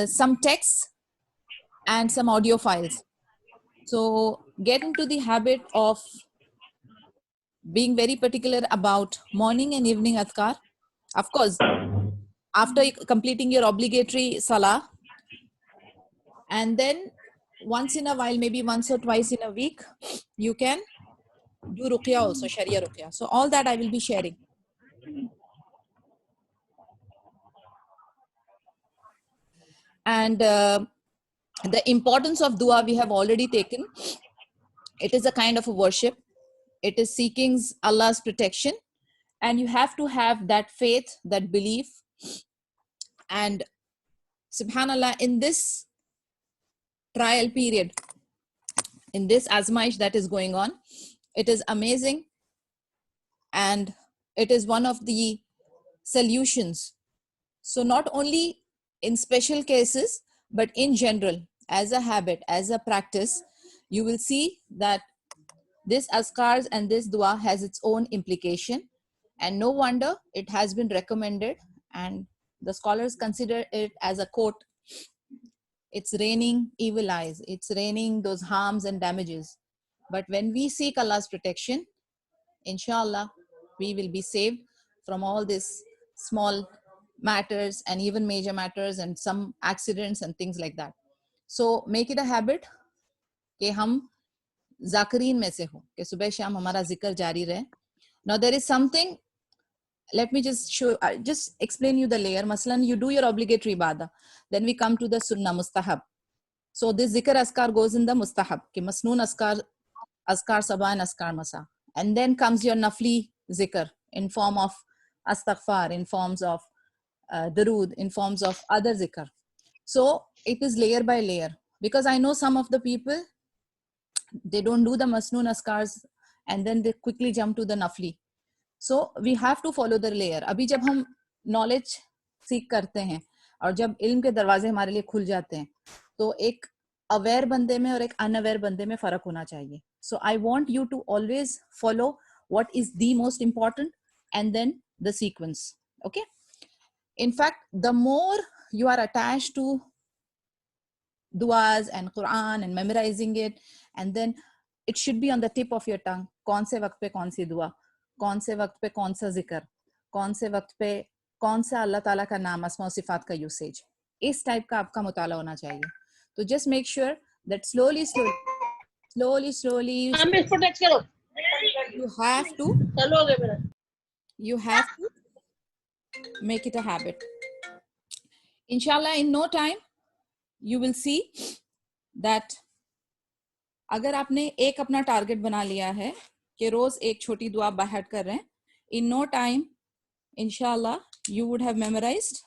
some texts and some audio files. So get into the habit of being very particular about morning and evening adhkar. Of course, after completing your obligatory salah, and then once in a while, maybe once or twice in a week, you can do ruqya also, sharia ruqya. So all that I will be sharing. And the importance of dua we have already taken. It is a kind of a worship. It is seeking Allah's protection, and you have to have that faith, that belief. And subhanallah, in this trial period, in this azmaish that is going on, it is amazing, and it is one of the solutions. So not only in special cases, but in general, as a habit, as a practice, you will see that this azkars and this dua has its own implication, and no wonder it has been recommended, and the scholars consider it as a quote. It's raining evil eyes, it's raining those harms and damages. But when we seek Allah's protection, inshallah, we will be saved from all these small matters and even major matters and some accidents and things like that. So make it a habit कि हम ज़ाकिरीन में से हो, कि सुबह शाम हमारा जिक्र जारी रहे. Now there is something, let me just show, just explain you the layer. Maslan, you do your obligatory ibadah, then we come to the sunnah mustahab. So this zikr askar goes in the mustahab, कि masnoon askar, askar sabah and askar masa. And then comes your nafli zikr in form of astaghfar, in forms of darood, in forms of other zikr. So it is layer by layer, because I know some of the people, they don't do the masnoon askars and then they quickly jump to the nafli. So we have to follow the layer. अभी जब हम knowledge सीख करते हैं और जब इल्म के दरवाजे हमारे लिए खुल जाते हैं, तो एक aware बंदे में और एक unaware बंदे में फर्क होना चाहिए. So I want you to always follow what is the most important and then the sequence. Okay. In fact, the more you are attached to duas and Quran and memorizing it, and then it should be on the tip of your tongue. कौन से वक्त पे कौन सी दुआ, कौन से वक्त पे कौन सा जिक्र, कौन से वक्त पे कौन सा अल्लाह ताला का नाम, अस्मा सिफात का यूसेज, इस टाइप का आपका मुताला होना चाहिए. तो just make sure that slowly you have to make it a habit. Inshallah, in no time you will see that अगर आपने एक अपना टारगेट बना लिया है कि रोज एक छोटी दुआ बाहर कर रहे हैं, in no time inshallah you would have memorized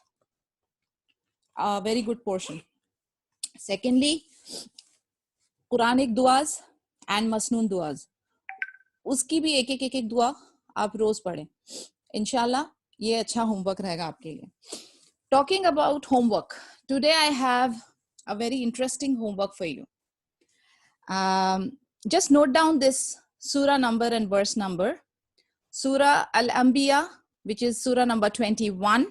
a very good portion. Secondly, Quranic duas and masnoon duas, उसकी भी एक एक दुआ आप रोज पढ़ें. इंशाल्लाह ये अच्छा होमवर्क रहेगा आपके लिए. Talking about homework, today I have a very interesting homework for you. Just note down this surah number and verse number. Surah Al-Anbiya, which is surah number 21,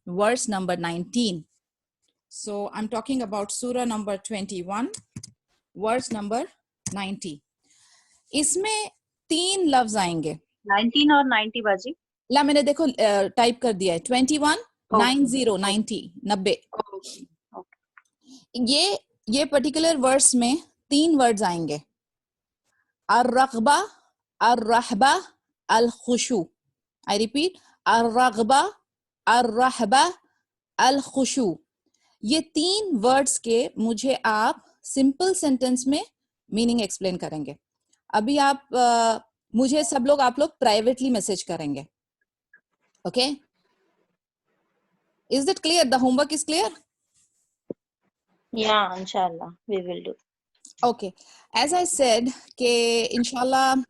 verse number 19. So I'm talking about surah number 21, verse number 90. इसमें 3 लफ्ज आएंगे. 19 और 90 बाजी. ला मैंने देखो type कर दिया है 21 90 90. ये पर्टिकुलर वर्ड्स में 3 वर्ड्स आएंगे. अर्रग़बा, अर्रहबा, अल-खुशू. I repeat, अर्रग़बा, अर्रहबा, अल-खुशू. ये 3 वर्ड्स के मुझे आप सिंपल सेंटेंस में मीनिंग एक्सप्लेन करेंगे. अभी आप मुझे सब लोग, आप लोग प्राइवेटली मैसेज करेंगे. Okay, is it clear? The homework is clear? Yeah, inshallah we will do. Okay, as I said, inshallah,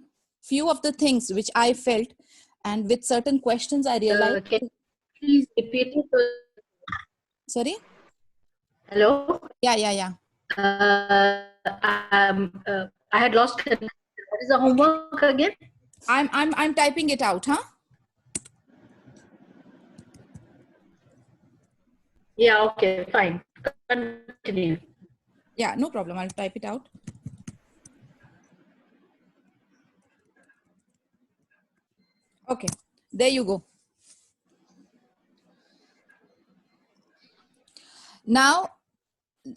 few of the things which I felt, and with certain questions I realized. Can you please repeat it? Sorry? Hello? Yeah. I had lost connection. What is the homework again? I'm typing it out, huh? Yeah, okay, fine. Continue. Yeah, no problem. I'll type it out. Okay, there you go. Now,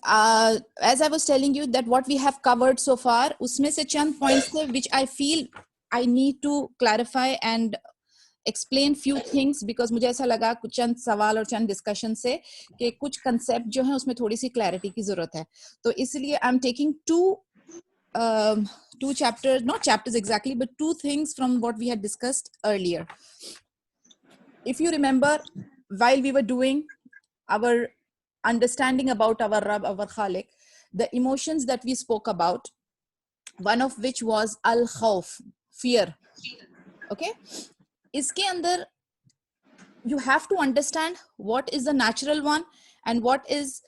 as I was telling you that what we have covered so far, उसमें से चंद points थे which I feel I need to clarify and explain few things because मुझे ऐसा लगा कुछ चंद सवाल और चंद discussion से कि कुछ concept जो है उसमें थोड़ी सी clarity की जरूरत है. तो इसलिए I'm taking two chapters, not chapters exactly, but two things from what we had discussed earlier. If you remember, while we were doing our understanding about our Rabb, our Khalik, the emotions that we spoke about, one of which was al-khawf, fear. Okay? Iske andar, you have to understand what is the natural one and what is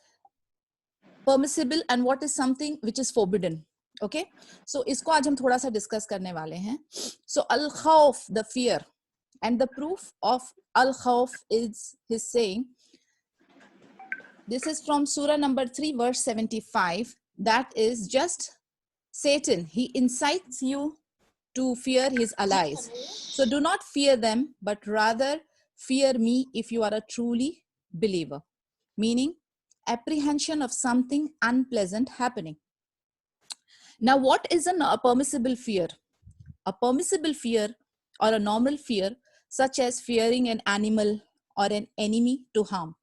permissible and what is something which is forbidden. Okay? So isko aaj hum thoda sa discuss karne wale hain. So al-khawf, the fear, and the proof of al-khawf is his saying, this is from Surah number 3, verse 75. That is just Satan. He incites you to fear his allies. So do not fear them, but rather fear me if you are a truly believer. Meaning, apprehension of something unpleasant happening. Now, what is a permissible fear? A permissible fear or a normal fear, such as fearing an animal or an enemy to harm.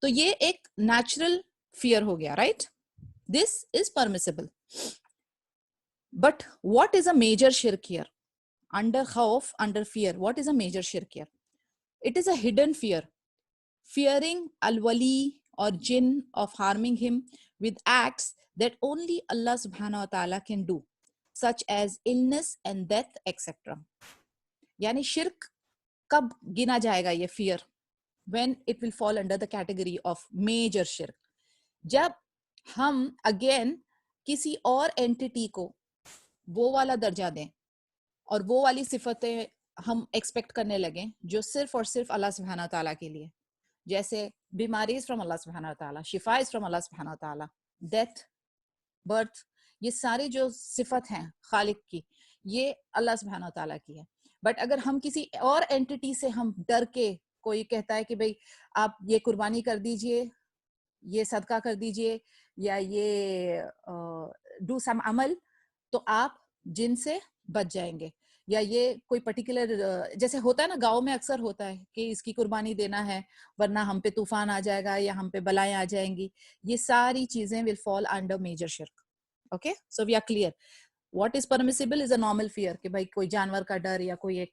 तो ये एक natural fear हो गया, right? This is permissible. But what is a major shirk here? Under khawf, under fear, what is a major shirk here? It is a hidden fear. Fearing al-wali or jinn of harming him with acts that only Allah subhanahu wa ta'ala can do, such as illness and death, etc. यानी shirk कब गिना जाएगा ये fear? When it will fall under the category of major shirk. जब हम again किसी और entity को वो वाला दर्जा दें और वो वाली सिफतें हम एक्सपेक्ट करने लगे जो सिर्फ और सिर्फ अल्लाह सुब्हाना ताला के लिए, जैसे बीमारी इज फ्रॉम अल्लाह सुब्हाना ताला, शिफा इज फ्रॉम अल्लाह सुब्हाना ताला, डेथ, बर्थ, ये सारे जो सिफत हैं खालिक की, ये अल्लाह सुब्हाना ताला की है. बट अगर हम किसी और एंटिटी से हम डर के, कोई कहता है कि भाई आप ये कुर्बानी कर दीजिए, ये सदका कर दीजिए, या ये डू सम अमल, तो आप जिन से बच जाएंगे, या ये कोई पर्टिकुलर, जैसे होता है ना गांव में अक्सर होता है कि इसकी कुर्बानी देना है वरना हम पे तूफान आ जाएगा या हम पे बलाएं आ जाएंगी. ये सारी चीजें विल फॉल अंडर मेजर शिर्क. Okay, so we are clear. What is permissible is a normal fear कि भाई कोई जानवर का डर या कोई एक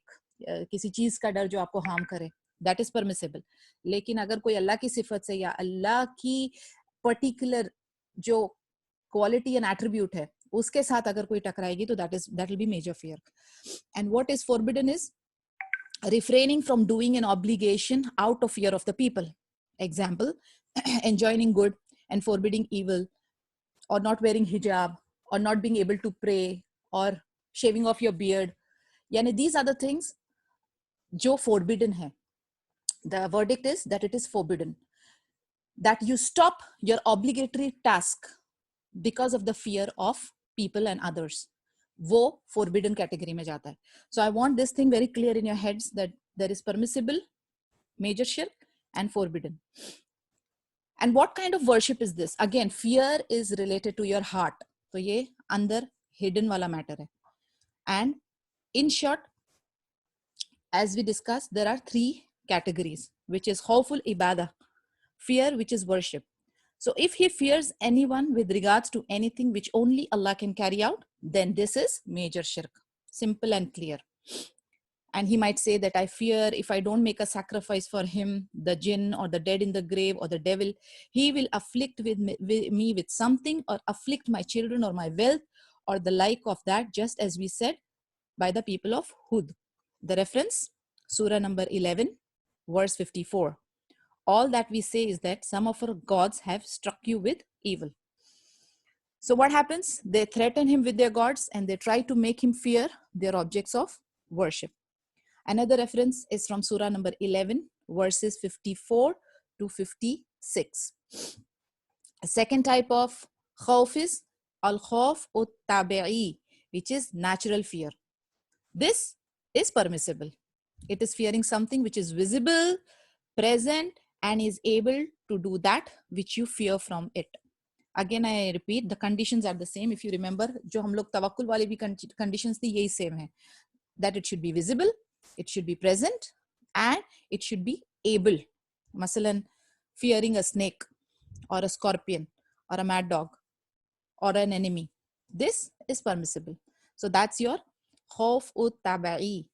किसी चीज का डर जो आपको हार्म करे, दैट इज परमिसिबल. लेकिन अगर कोई अल्लाह की सिफत से या अल्लाह की पर्टिकुलर जो क्वालिटी एंड एट्रीब्यूट है उसके साथ अगर कोई टकराएगी तो that will be major fear. And what is forbidden is refraining from doing an obligation out of fear of the people. Example, enjoining good and forbidding evil, or not wearing hijab, or not being able to pray, or shaving off your beard. Yani these are the things jo forbidden hai. The verdict is that it is forbidden. That you stop your obligatory task because of the fear of people and others. वो forbidden category में जाता है. So I want this thing very clear in your heads that there is permissible, major shirk, and forbidden. And what kind of worship is this? Again, fear is related to your heart. तो ये अंदर hidden वाला matter है. And in short, as we discussed, there are three categories, which is khawful ibadah, fear which is worship. So if he fears anyone with regards to anything which only Allah can carry out, then this is major shirk. Simple and clear. And he might say that I fear if I don't make a sacrifice for him, the jinn or the dead in the grave or the devil, he will afflict me with something, or afflict my children or my wealth or the like of that, just as we said by the people of Hud. The reference, Surah number 11, verse 54. All that we say is that some of our gods have struck you with evil. So what happens? They threaten him with their gods and they try to make him fear their objects of worship. Another reference is from Surah number 11, verses 54 to 56. Second type of khawf is al-khawf ut-tabi'i, which is natural fear. This is permissible. It is fearing something which is visible, present, and is able to do that which you fear from it. Again, I repeat, the conditions are the same. If you remember, जो हम लोग तवक्कुल वाले भी conditions थी, यही same है. That it should be visible, it should be present, and it should be able. Masalan, fearing a snake or a scorpion or a mad dog or an enemy. This is permissible. So that's your khawf ut tabai.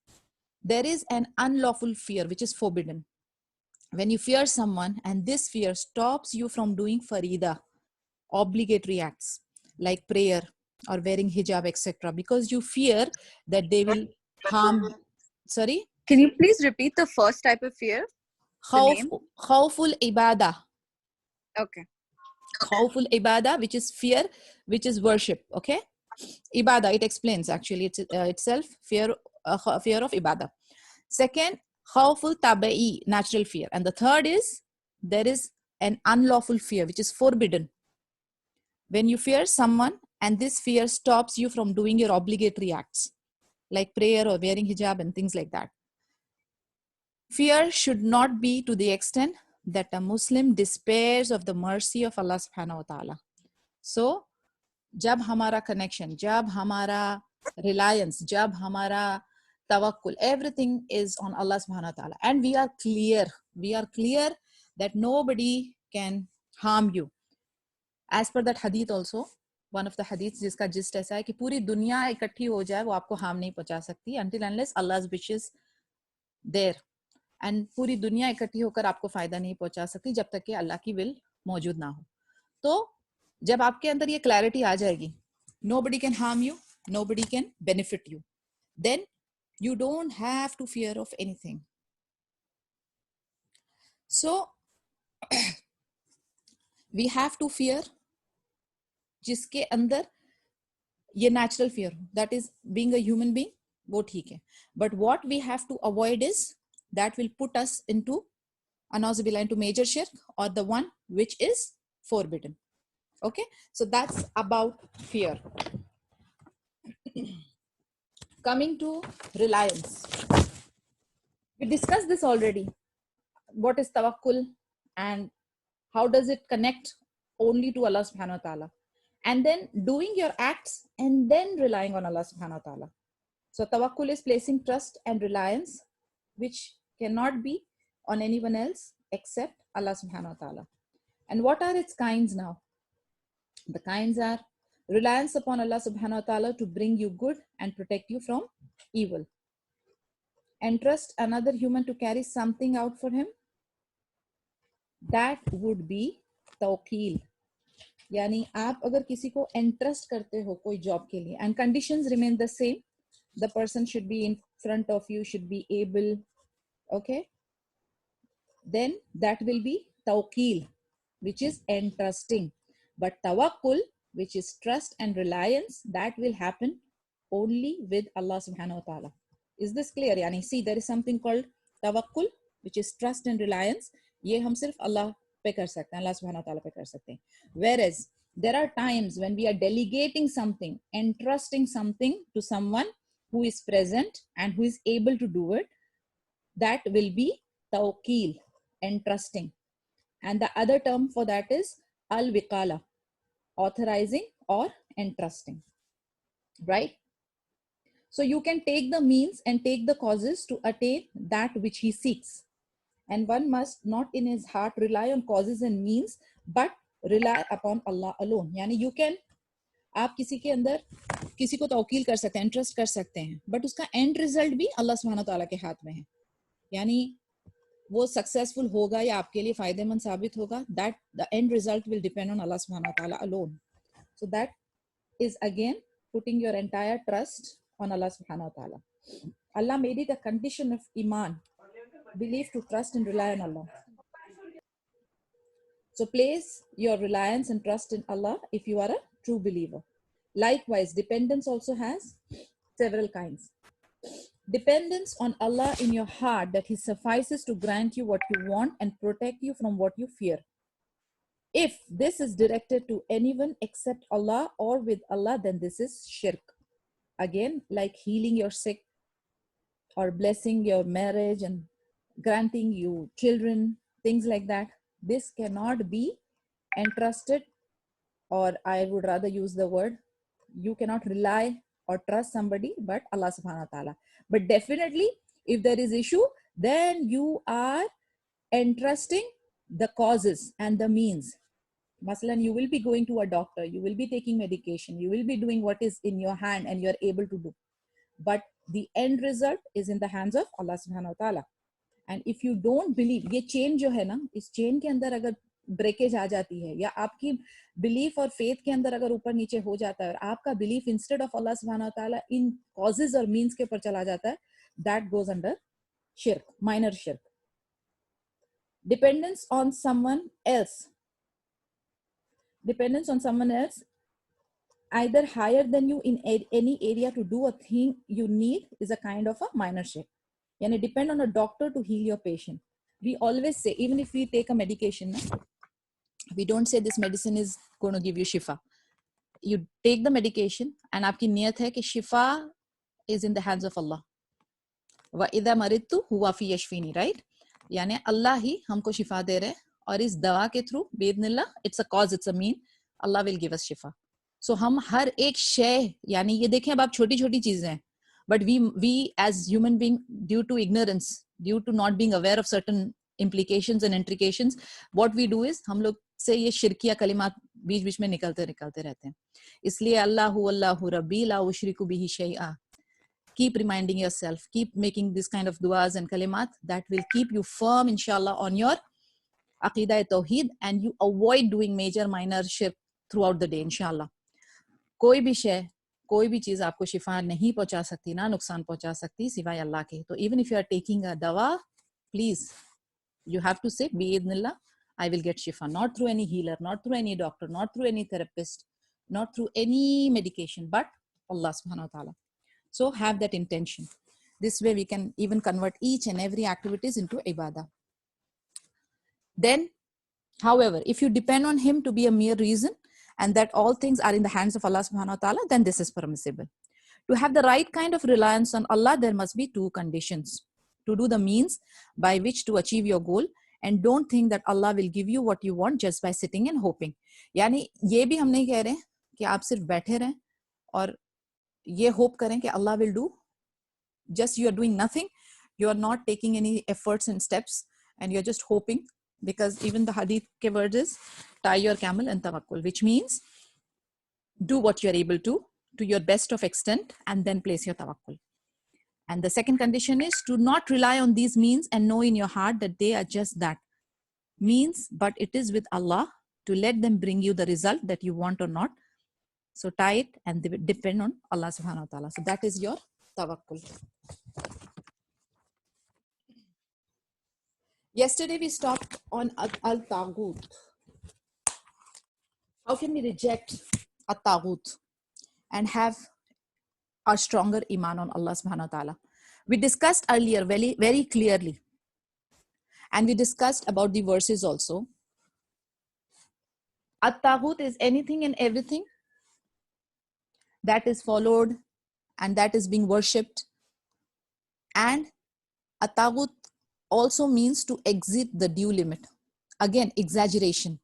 There is an unlawful fear which is forbidden. When you fear someone and this fear stops you from doing farida, obligatory acts like prayer or wearing hijab, etc., because you fear that they will harm. Sorry? Can you please repeat the first type of fear? name? Khawful ibadah. Okay. Khawful ibadah, which is fear, which is worship. Okay? Ibadah, it explains actually itself, fear of ibadah. Second, khawful tabai, natural fear. And the third is, there is an unlawful fear, which is forbidden. When you fear someone and this fear stops you from doing your obligatory acts, like prayer or wearing hijab and things like that. Fear should not be to the extent that a Muslim despairs of the mercy of Allah subhanahu wa ta'ala. So, jab hamara connection, jab hamara reliance, jab hamara tawakkul, everything is on Allah subhanahu wa ta'ala. And we are clear that nobody can harm you. As per that hadith also, one of the hadiths जिसका gist ऐसा है कि पूरी दुनिया इकट्ठी हो जाए वो आपको harm नहीं पहुंचा सकती until unless Allah's wish is there. And पूरी दुनिया इकट्ठी होकर आपको फायदा नहीं पहुंचा सकती जब तक कि अल्लाह की will मौजूद ना हो. तो जब आपके अंदर ये clarity आ जाएगी, nobody can harm you, nobody can benefit you, then you don't have to fear of anything. So we have to fear जिसके अंदर ये natural fear, that is being a human being, वो ठीक है. But what we have to avoid is that will put us into into major shirk or the one which is forbidden. Okay, so that's about fear. Coming to reliance, we discussed this already. What is tawakkul and how does it connect only to Allah subhanahu wa ta'ala? And then doing your acts and then relying on Allah subhanahu wa ta'ala. So tawakkul is placing trust and reliance which cannot be on anyone else except Allah subhanahu wa ta'ala. And what are its kinds now? The kinds are reliance upon Allah subhanahu wa ta'ala to bring you good and protect you from evil. Entrust another human to carry something out for him. That would be tawqeel. यानी आप अगर किसी को entrust करते हो कोई job के लिए and conditions remain the same, the person should be in front of you, should be able, okay, then that will be tawqeel, which is entrusting. But tawakkul, which is trust and reliance, that will happen only with Allah subhanahu wa ta'ala. Is this clear? Yani, see, there is something called tawakkul, which is trust and reliance. ये हम सिर्फ अल्लाह पे कर सकते हैं, अल्लाह सुब्हानहू व तआला पे कर सकते हैं. Whereas there are times when we are delegating something, entrusting something to someone who is present and who is able to do it, that will be tawqeel, entrusting. And the other term for that is al-wiqala, authorizing or entrusting, right? So you can take the means and take the causes to attain that which he seeks. And one must not in his heart rely on causes and means, but rely upon Allah alone. यानी you can, आप किसी के अंदर किसी को तवकील कर सकते हैं, इंटरेस्ट कर सकते हैं, बट उसका एंड रिजल्ट भी अल्लाह सुब्हानहू व तआला के हाथ में है. यानी वो सक्सेसफुल होगा या आपके लिए फायदेमंद साबित होगा, that the end result will depend on Allah subhanahu wa ta'ala alone. So that is again putting your entire trust on Allah subhanahu wa ta'ala. Allah made it a condition of iman, belief, to trust and rely on Allah. So place your reliance and trust in Allah if you are a true believer. Likewise, dependence also has several kinds. Dependence on Allah in your heart, that He suffices to grant you what you want and protect you from what you fear. If this is directed to anyone except Allah or with Allah, then this is shirk. Again, like healing your sick or blessing your marriage and granting you children, things like that. This cannot be entrusted, or I would rather use the word, you cannot rely or trust somebody but Allah subhanahu wa ta'ala. But definitely, if there is issue, then you are entrusting the causes and the means. Masalan, you will be going to a doctor, you will be taking medication, you will be doing what is in your hand and you're able to do. But the end result is in the hands of Allah subhanahu wa ta'ala. And if you don't believe, ये chain जो है ना, इस chain के अंदर अगर breakage आ जाती है या आपकी बिलीफ और फेथ के अंदर अगर ऊपर नीचे हो जाता है और आपका बिलीफ इंस्टेड ऑफ अल्लाह सुब्हानहू व तआला इन कॉजेज और मींस के ऊपर चला जाता है, दैट गोज अंडर शिर्क, माइनर शिर्क. Dependence on someone else either higher than you in any area to do a thing you need is a kind of a minor shirk. Yani depend on a doctor to heal your patient. We always say, even if we take a medication, we don't say this medicine is going to give you shifa. You take the medication and aapki niyat hai ki shifa is in the hands of Allah. Wa idha maridtu huwa fi yashfini, right? Yani Allah hi humko shifa de rahe aur is dawa ke through biidhnillah, it's a cause, it's a mean, Allah will give us shifa. So हम हर एक शय, यानी ये देखें अब आप छोटी छोटी चीजें हैं, but we as human being, due to ignorance, due to not being aware of certain implications and intrications, what we do is हम लोग से ये शिरकिया कलिमात बीच बीच में निकलते रहते हैं. इसलिए अल्लाहु रब्बी ला उशरिकु बिही शैआ. Keep reminding yourself, keep making this kind of duas and kalimat that will keep you firm inshallah on your aqidah tawheed, and you avoid doing major minor shirk throughout the day inshallah. कोई भी शय, कोई भी चीज आपको शिफा नहीं पहुंचा सकती, ना नुकसान पहुंचा सकती सिवाय अल्लाह के. तो even if you are taking a dawa, please you have to say bi'idhnillah, I will get shifa, not through any healer, not through any doctor, not through any therapist, not through any medication, but Allah subhanahu wa ta'ala. So have that intention. This way we can even convert each and every activities into ibadah. Then, however, if you depend on him to be a mere reason and that all things are in the hands of Allah subhanahu wa ta'ala, then this is permissible. To have the right kind of reliance on Allah, there must be two conditions. To do the means by which to achieve your goal, and don't think that Allah will give you what you want just by sitting and hoping. यानी ये भी हम नहीं कह रहे कि आप सिर्फ बैठे रहें और ये hope करें कि Allah will do. Just you are doing nothing. You are not taking any efforts and steps, and you're just hoping, because even the hadith ke word is tie your camel and tawakkul, which means do what you're able to your best of extent, and then place your tawakkul. And the second condition is to not rely on these means and know in your heart that they are just that means, but it is with Allah to let them bring you the result that you want or not. So tie it and depend on Allah subhanahu wa ta'ala. So that is your tawakkul. Yesterday we stopped on al-taghut. How can we reject at-taghut and have a stronger iman on Allah subhanahu wa ta'ala? We discussed earlier very, very clearly, and we discussed about the verses also. At-taghut is anything and everything that is followed and that is being worshipped. And at-taghut also means to exceed the due limit. Again, exaggeration.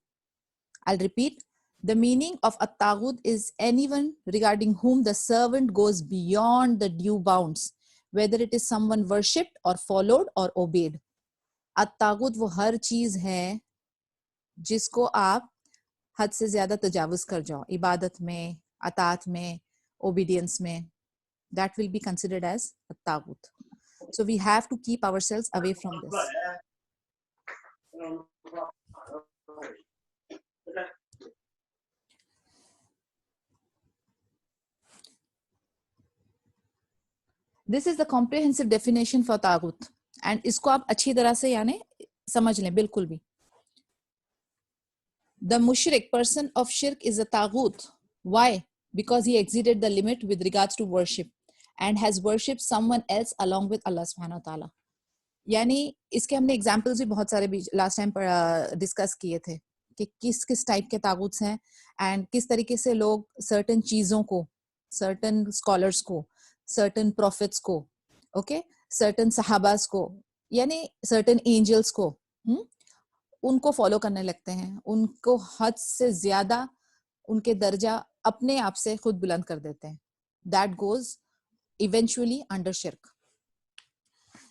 I'll repeat. The meaning of at-taghut is anyone regarding whom the servant goes beyond the due bounds, whether it is someone worshipped or followed or obeyed. At-taghut वो हर चीज है जिसको आप हद से ज्यादा तजावुज कर जाओ, इबादत में, अतात में, obedience में. That will be considered as at-taghut. So we have to keep ourselves away from this. This is the comprehensive definition for taghut, and इसको आप अच्छी तरह से यानी समझ लें बिल्कुल भी. The mushrik, person of shirk, is a taghut. Why? Because he exceeded the limit with regards to worship and has worshipped someone else along with Allah subhanahu wa ta'ala. यानी इसके हमने examples भी बहुत सारे लास्ट टाइम पर discuss किए थे कि किस किस टाइप के तागुत्स हैं एंड किस तरीके से लोग सर्टेन चीज़ों को, सर्टेन स्कॉलर्स को, सर्टेन प्रॉफिट्स को, ओके, सर्टेन सहाबास को, यानी सर्टेन एंजल्स को, उनको फॉलो करने लगते हैं, उनको हद से ज्यादा उनके दर्जा अपने आप से खुद बुलंद कर देते हैं. That goes eventually under shirk.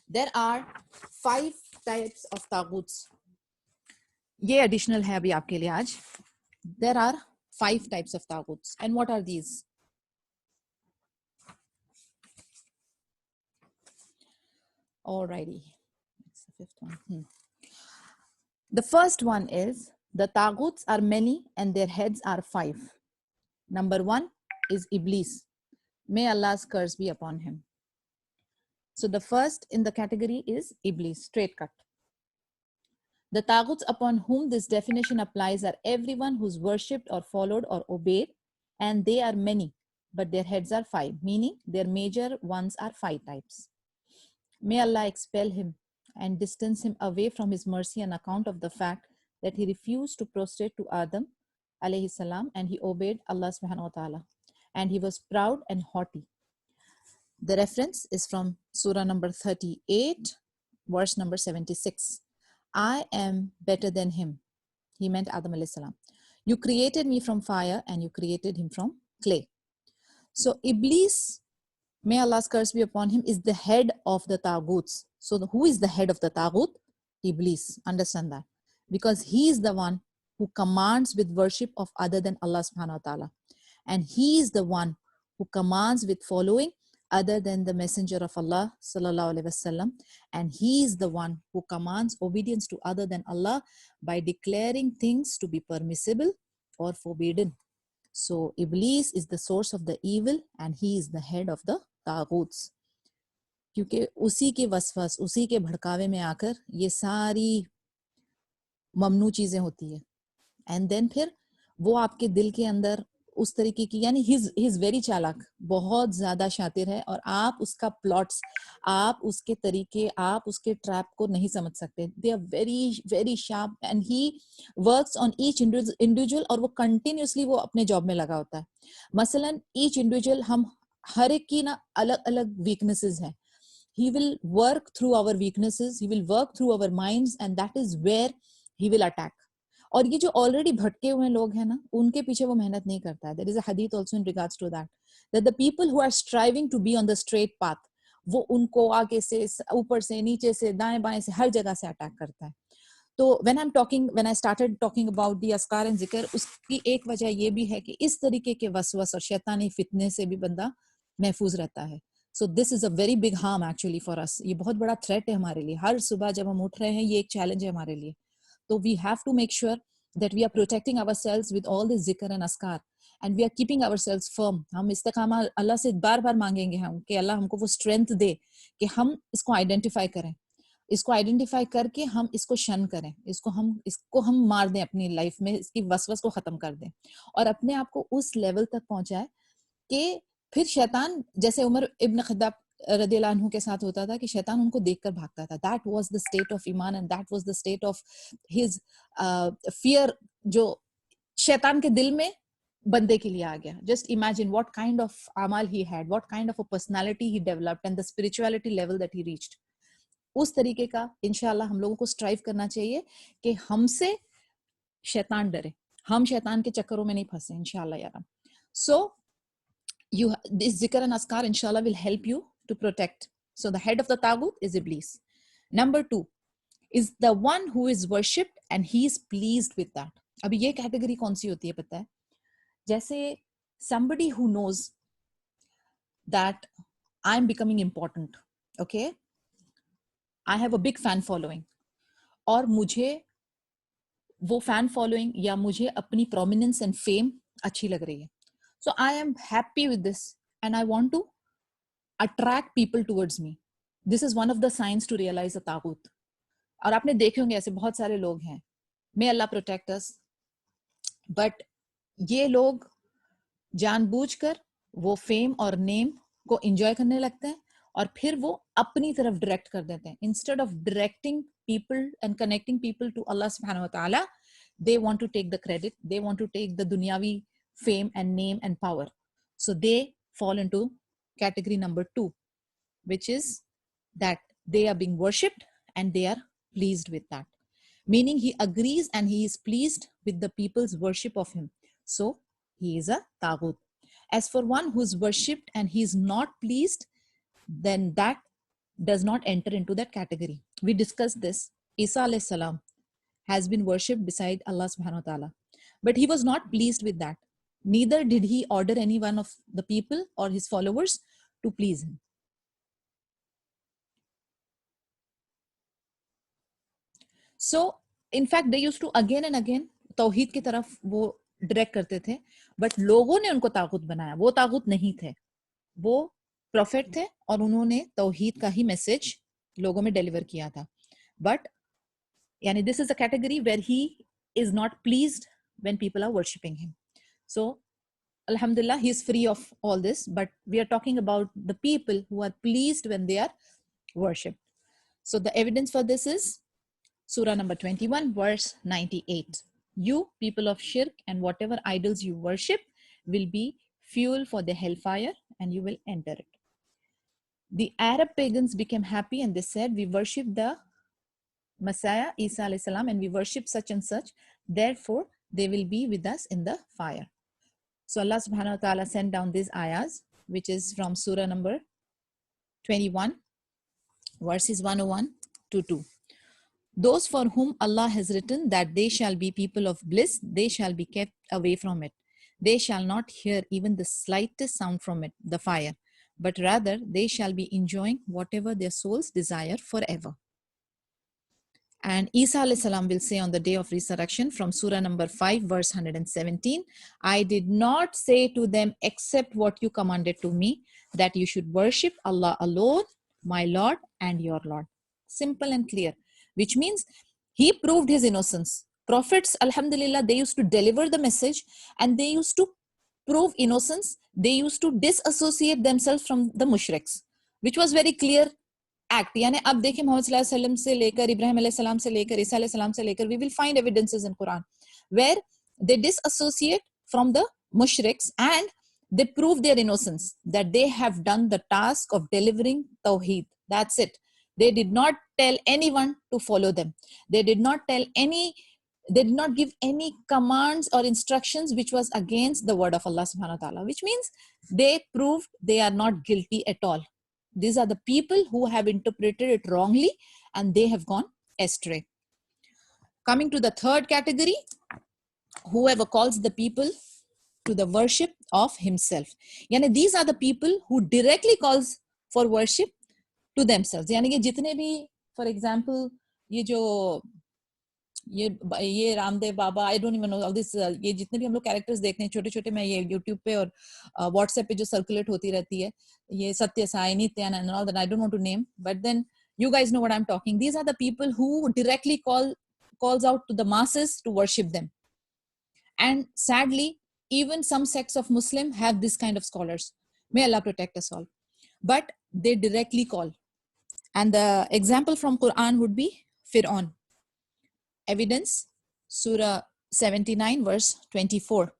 There are 5 types of taguts. ये additional है अभी आपके लिए आज. There are 5 types of taguts. And what are these? Alrighty. That's the 5th one. The first one is the taguts are many and their heads are 5. Number 1 is Iblis. May Allah's curse be upon him. So the first in the category is Iblis, straight cut. The taguts upon whom this definition applies are everyone who's worshipped or followed or obeyed, and they are many, but their heads are 5, meaning their major ones are 5 types. May Allah expel him and distance him away from his mercy on account of the fact that he refused to prostrate to Adam alayhi salam and he obeyed Allah subhanahu wa ta'ala, and he was proud and haughty. The reference is from Surah number 38, verse number 76. I am better than him. He meant Adam alayhi salam. You created me from fire and you created him from clay. So Iblis, may Allah's curse be upon him, is the head of the Taguts. So who is the head of the Tagut? Iblis. Understand that. Because he is the one who commands with worship of other than Allah subhanahu wa ta'ala. And he is the one who commands with following other than the messenger of Allah sallallahu alaihi wasallam. And he is the one who commands obedience to other than Allah by declaring things to be permissible or forbidden. So Iblis is the source of the evil and he is the head of the Taguts. क्योंकि उसी के वसवस, उसी के भड़कावे में आकर ये सारी ममनू चीजें होती है. एंड देन फिर वो आपके दिल के अंदर उस तरीके की, यानी ही इज वेरी चालाक, बहुत ज्यादा शातिर है, और आप उसका प्लॉट्स, आप उसके तरीके, आप उसके ट्रैप को नहीं समझ सकते. They are very very sharp and he works on each individual, और वो कंटिन्यूसली वो अपने जॉब में लगा होता है. मसलन ईच इंडिविजुअल, हम हर एक की ना अलग अलग वीकनेसेस हैं. He will work through our weaknesses, he will work through our minds, and that is where he will attack. और ये जो ऑलरेडी भटके हुए लोग हैं ना, उनके पीछे वो मेहनत नहीं करता है. There is a hadith also in regards to that the people who are striving to be on the straight path, वो उनको आगे से, ऊपर से, नीचे से, दाएं बाएं से, हर जगह से अटैक करता है. तो when I started talking about the अस्कार and जिक्र, उसकी एक वजह ये भी है कि इस तरीके के वसवस और शैतानी फितने से भी बंदा महफूज रहता है. So this is a very big harm actually for us. ये बहुत बड़ा threat है हमारे लिए. हर सुबह जब हम उठ रहे हैं, ये एक challenge है हमारे लिए. So we have to make sure that we are protecting ourselves with all this zikr and askar, and we are keeping ourselves firm. हम इस्तिकामा अल्लाह से बार बार मांगेंगे हम कि अल्लाह हमको वो strength दे कि हम इसको identify करें, इसको identify करके हम इसको शन करें, इसको हम मार दें अपनी लाइफ में, इसकी वसवस को खत्म कर दें, और अपने आप को उस लेवल तक पहुंचाए कि फिर शैतान, जैसे उमर इब्न खत्ताब रदियल्लाहु अन्हु के साथ होता था कि शैतान उनको देखकर भागता था. That was the state of Iman and that was the state of his fear जो शैतान के दिल में बंदे के लिए आ गया. Just imagine what kind of amal he had, what kind of a personality he developed and the spirituality level that he reached. उस तरीके का इंशाल्लाह हम लोगों को स्ट्राइव करना चाहिए कि हमसे शैतान डरे, हम शैतान के चक्करों में नहीं फंसे इंशाल्लाह यार. So this zikr and askar inshallah will help you to protect. So the head of the tagut is Iblis. Number 2 is the one who is worshipped and he is pleased with that. अभी ये category कौन सी होती है पता है? जैसे somebody who knows that I'm becoming important, okay? I have a big fan following, और मुझे वो fan following या मुझे अपनी prominence and fame अच्छी लग रही है. So I am happy with this and I want to attract people towards me. This is one of the signs to realize a tagut. और आपने देखे होंगे ऐसे बहुत सारे लोग हैं. May Allah protect us. But ये लोग जानबूझकर वो फेम और नेम को enjoy करने लगते हैं और फिर वो अपनी तरफ direct कर देते हैं. Instead of directing people and connecting people to Allah subhanahu wa ta'ala, they want to take the credit, they want to take the dunyavi fame and name and power. So they fall into category number 2, which is that they are being worshipped and they are pleased with that. Meaning he agrees and he is pleased with the people's worship of him. So he is a taghut. As for one who is worshipped and he is not pleased, then that does not enter into that category. We discussed this. Isa alayhi salam has been worshipped beside Allah subhanahu wa ta'ala. But he was not pleased with that. Neither did he order any one of the people or his followers to please him. So, in fact, they used to again and again तौहीद की तरफ वो direct करते थे, but लोगों ने उनको तागुत बनाया. वो तागुत नहीं थे, वो प्रोफेट थे और उन्होंने तौहीद का ही मैसेज लोगों में डिलीवर किया था. बट यानी this is a category where he is not pleased when people are worshipping him. So alhamdulillah, he is free of all this, but we are talking about the people who are pleased when they are worshipped. So the evidence for this is Surah number 21, verse 98. You people of shirk and whatever idols you worship will be fuel for the hellfire and you will enter it. The Arab pagans became happy and they said, we worship the Messiah, Isa alayhi salam, and we worship such and such. Therefore, they will be with us in the fire. So Allah subhanahu wa ta'ala sent down these ayahs, which is from Surah number 21, verses 101 to 2. Those for whom Allah has written that they shall be people of bliss, they shall be kept away from it. They shall not hear even the slightest sound from it, the fire, but rather they shall be enjoying whatever their souls desire forever. And Isa alayhi salam will say on the day of resurrection from Surah number 5, verse 117, I did not say to them except what you commanded to me, that you should worship Allah alone, my Lord and your Lord. Simple and clear, which means he proved his innocence. Prophets, alhamdulillah, they used to deliver the message and they used to prove innocence. They used to disassociate themselves from the mushriks, which was very clear act. यानी अब देखिए मोहम्मद सल्लल्लाहु अलैहि वसल्लम से लेकर इब्राहिम अलैहि सलाम से लेकर ईसा अलैहि सलाम से लेकर we will find evidences in Quran where they disassociate from the mushriks and they prove their innocence, that they have done the task of delivering tawheed. That's it. They did not tell anyone to follow them. They did not give any commands or instructions which was against the word of Allah subhanahu wa ta'ala, which means they proved they are not guilty at all. These are the people who have interpreted it wrongly and they have gone astray. Coming to the third category, whoever calls the people to the worship of himself. Yani these are the people who directly calls for worship to themselves. यानी कि जितने भी, for example, ये Ramdev Baba, I don't even know all this, ये जितने भी हम लोग कैरेक्टर्स देखते हैं छोटे छोटे, मैं ये यूट्यूब पे और व्हाट्सएप पे जो सर्कुलेट होती रहती है, ये Satya Sai, Nityanand and all that, I don't want to name, but then you guys know what I'm talking. These are the people who directly calls out to the masses to worship them. And sadly, even some sects of Muslim have this kind of scholars. May Allah protect us all. But they directly call. And the example from Quran would be Fir'aun. Evidence, Surah 79, verse 24.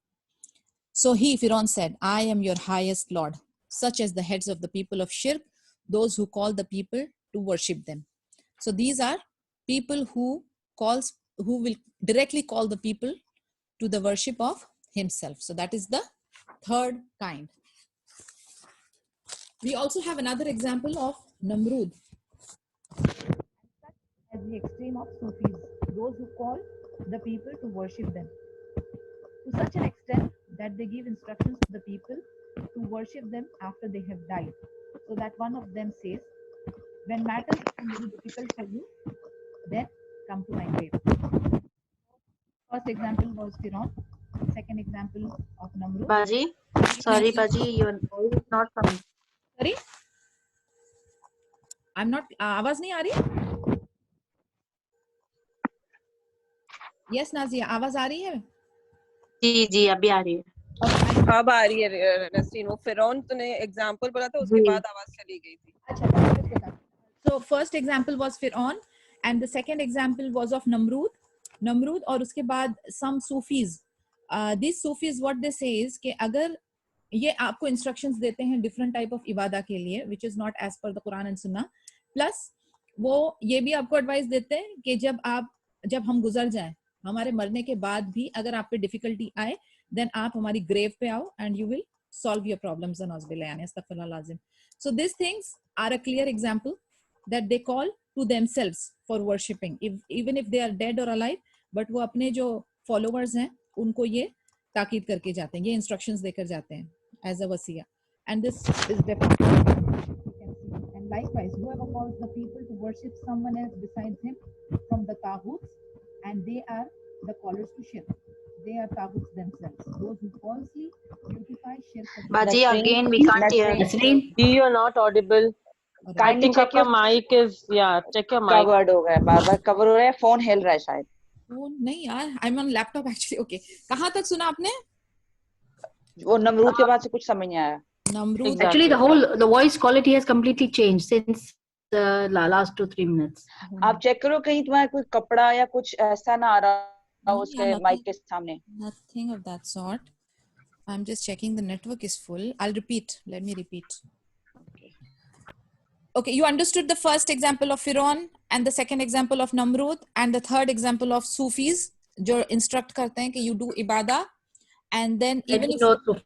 So he, Fir'aun, said, I am your highest Lord, such as the heads of the people of Shirk, those who call the people to worship them. So these are people who will directly call the people to the worship of himself. So that is the third kind. We also have another example of Namrud, as the extreme of Sufis, those who call the people to worship them, to such an extent that they give instructions to the people to worship them after they have died. So that one of them says, when matters become very difficult for you, then come to my grave. First example was Fir'aun. Second example of Namrud. Baji, sorry Baji, your voice is not coming. Sorry? I'm not, आवाज नहीं आ रही? Yes, Nazia, आवाज आ रही है? जी जी अभी आ रही है. अब आ रही है नसरीन. वो फिरौन तूने एग्जांपल बोला था, उसके बाद आवाज चली गई थी. अच्छा, so first example was Fir'aun and the second example was of Namrud. Namrud और उसके बाद some Sufis. These Sufis what they say is कि अगर ये आपको इंस्ट्रक्शंस देते हैं डिफरेंट टाइप ऑफ इबादा के लिए which is not as per the Quran and सुन्ना, प्लस वो ये भी आपको एडवाइस देते हैं कि जब हम गुजर जाएं, हमारे मरने के बाद भी अगर आप पे डिफिकल्टी आए देन आप हमारी ग्रेव पे आओ and you will solve your problems and astaghfirullah lazim. So these things are a clear example that they call to themselves for worshipping, even if they are dead or alive, but वो अपने जो followers हैं उनको ये ताकीद करके जाते हैं, ये instructions देकर जाते हैं as a wasiya, and this is definitely you can see. And likewise, whoever calls the people to worship someone else besides him from the taghuts, and they are the callers to shirk. They are taghuts themselves. Those who falsely beautify shirk. Baji, Nasreen, again we can't hear. Nasreen, you are not audible. और I Kindly think check आपका your mic is, yeah, check your mic. Covered हो गया, बार बार cover हो रहा है, phone हिल रहा है शायद. फोन नहीं यार, I am on laptop actually. Okay, कहाँ तक सुना आपने? वो नमरूद के बाद से कुछ समझ नहीं आया. Namrud. Exactly. actually the voice quality has completely changed since the last 2-3 minutes. आप चेक करो कहीं तुम्हारा कोई कपड़ा या कुछ ऐसा ना आ रहा हो नहीं, उसके nothing. माइक के सामने. Nothing of that sort. I'm just checking the network is full. I'll repeat. Let me repeat. Okay, you understood the first example of Firaun and the second example of Namrud and the third example of Sufis जो instruct करते हैं कि you do ibadah, and then Let even me if know Sufis.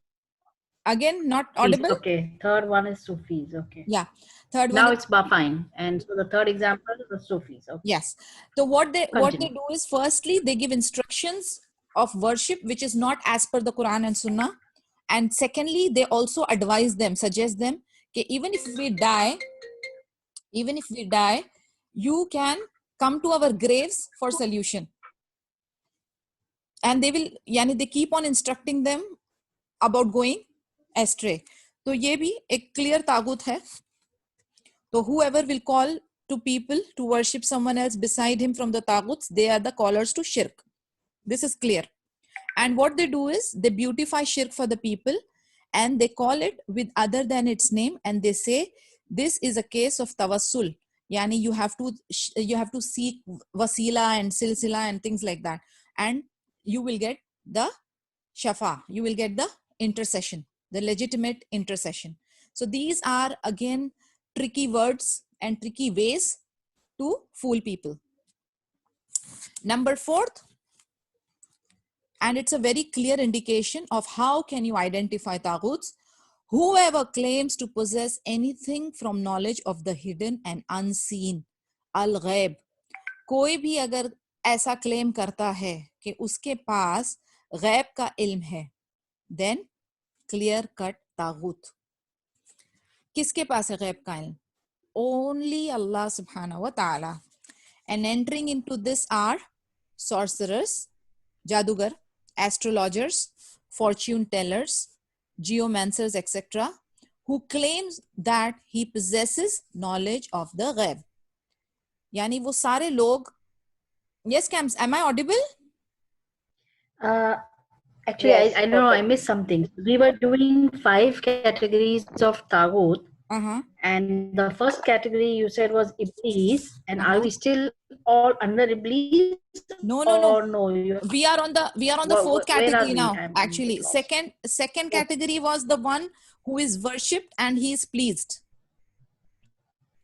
again not audible. Okay, third one is Sufis. Okay. Yeah, third Now one. it's fine. And so the third example is Sufis. Okay. Yes. So what they Continue. do is, firstly they give instructions of worship which is not as per the Quran and Sunnah, and secondly they also advise them, suggest them that even if we die, you can come to our graves for solution. And they will, yani they keep on instructing them about going astray. तो ये भी एक clear तागुत है. So whoever will call to people to worship someone else beside him from the taguts, they are the callers to shirk. This is clear. And what they do is they beautify shirk for the people and they call it with other than its name, and they say this is a case of tawassul. Yani you have to seek wasila and silsila and things like that, and you will get the shafa, you will get the intercession, the legitimate intercession. So these are again tricky words and tricky ways to fool people. Number 4th, and it's a very clear indication of how can you identify taghuts: whoever claims to possess anything from knowledge of the hidden and unseen, al-ghaib. कोई भी अगर ऐसा claim करता है कि उसके पास गैब का इल्म है, then clear cut तागुत. किसके पास है गैब का इल्म? Only Allah subhanahu wa ta'ala. And entering into this are sorcerers, jadugar, astrologers, fortune tellers, geomancers, etc., who claims that he possesses knowledge of the ghaib. Yani wo sare log. Yes, Cams, am I audible? Actually, Yes, I don't know, I perfect. missed something. We were doing 5 categories of Taghut, Uh-huh. and the first category you said was Iblis, and are we still all under Iblis? No. Or no, We are on the Where- fourth where are category we? now. I'm Actually, lost. second category was the one who is worshipped and he is pleased.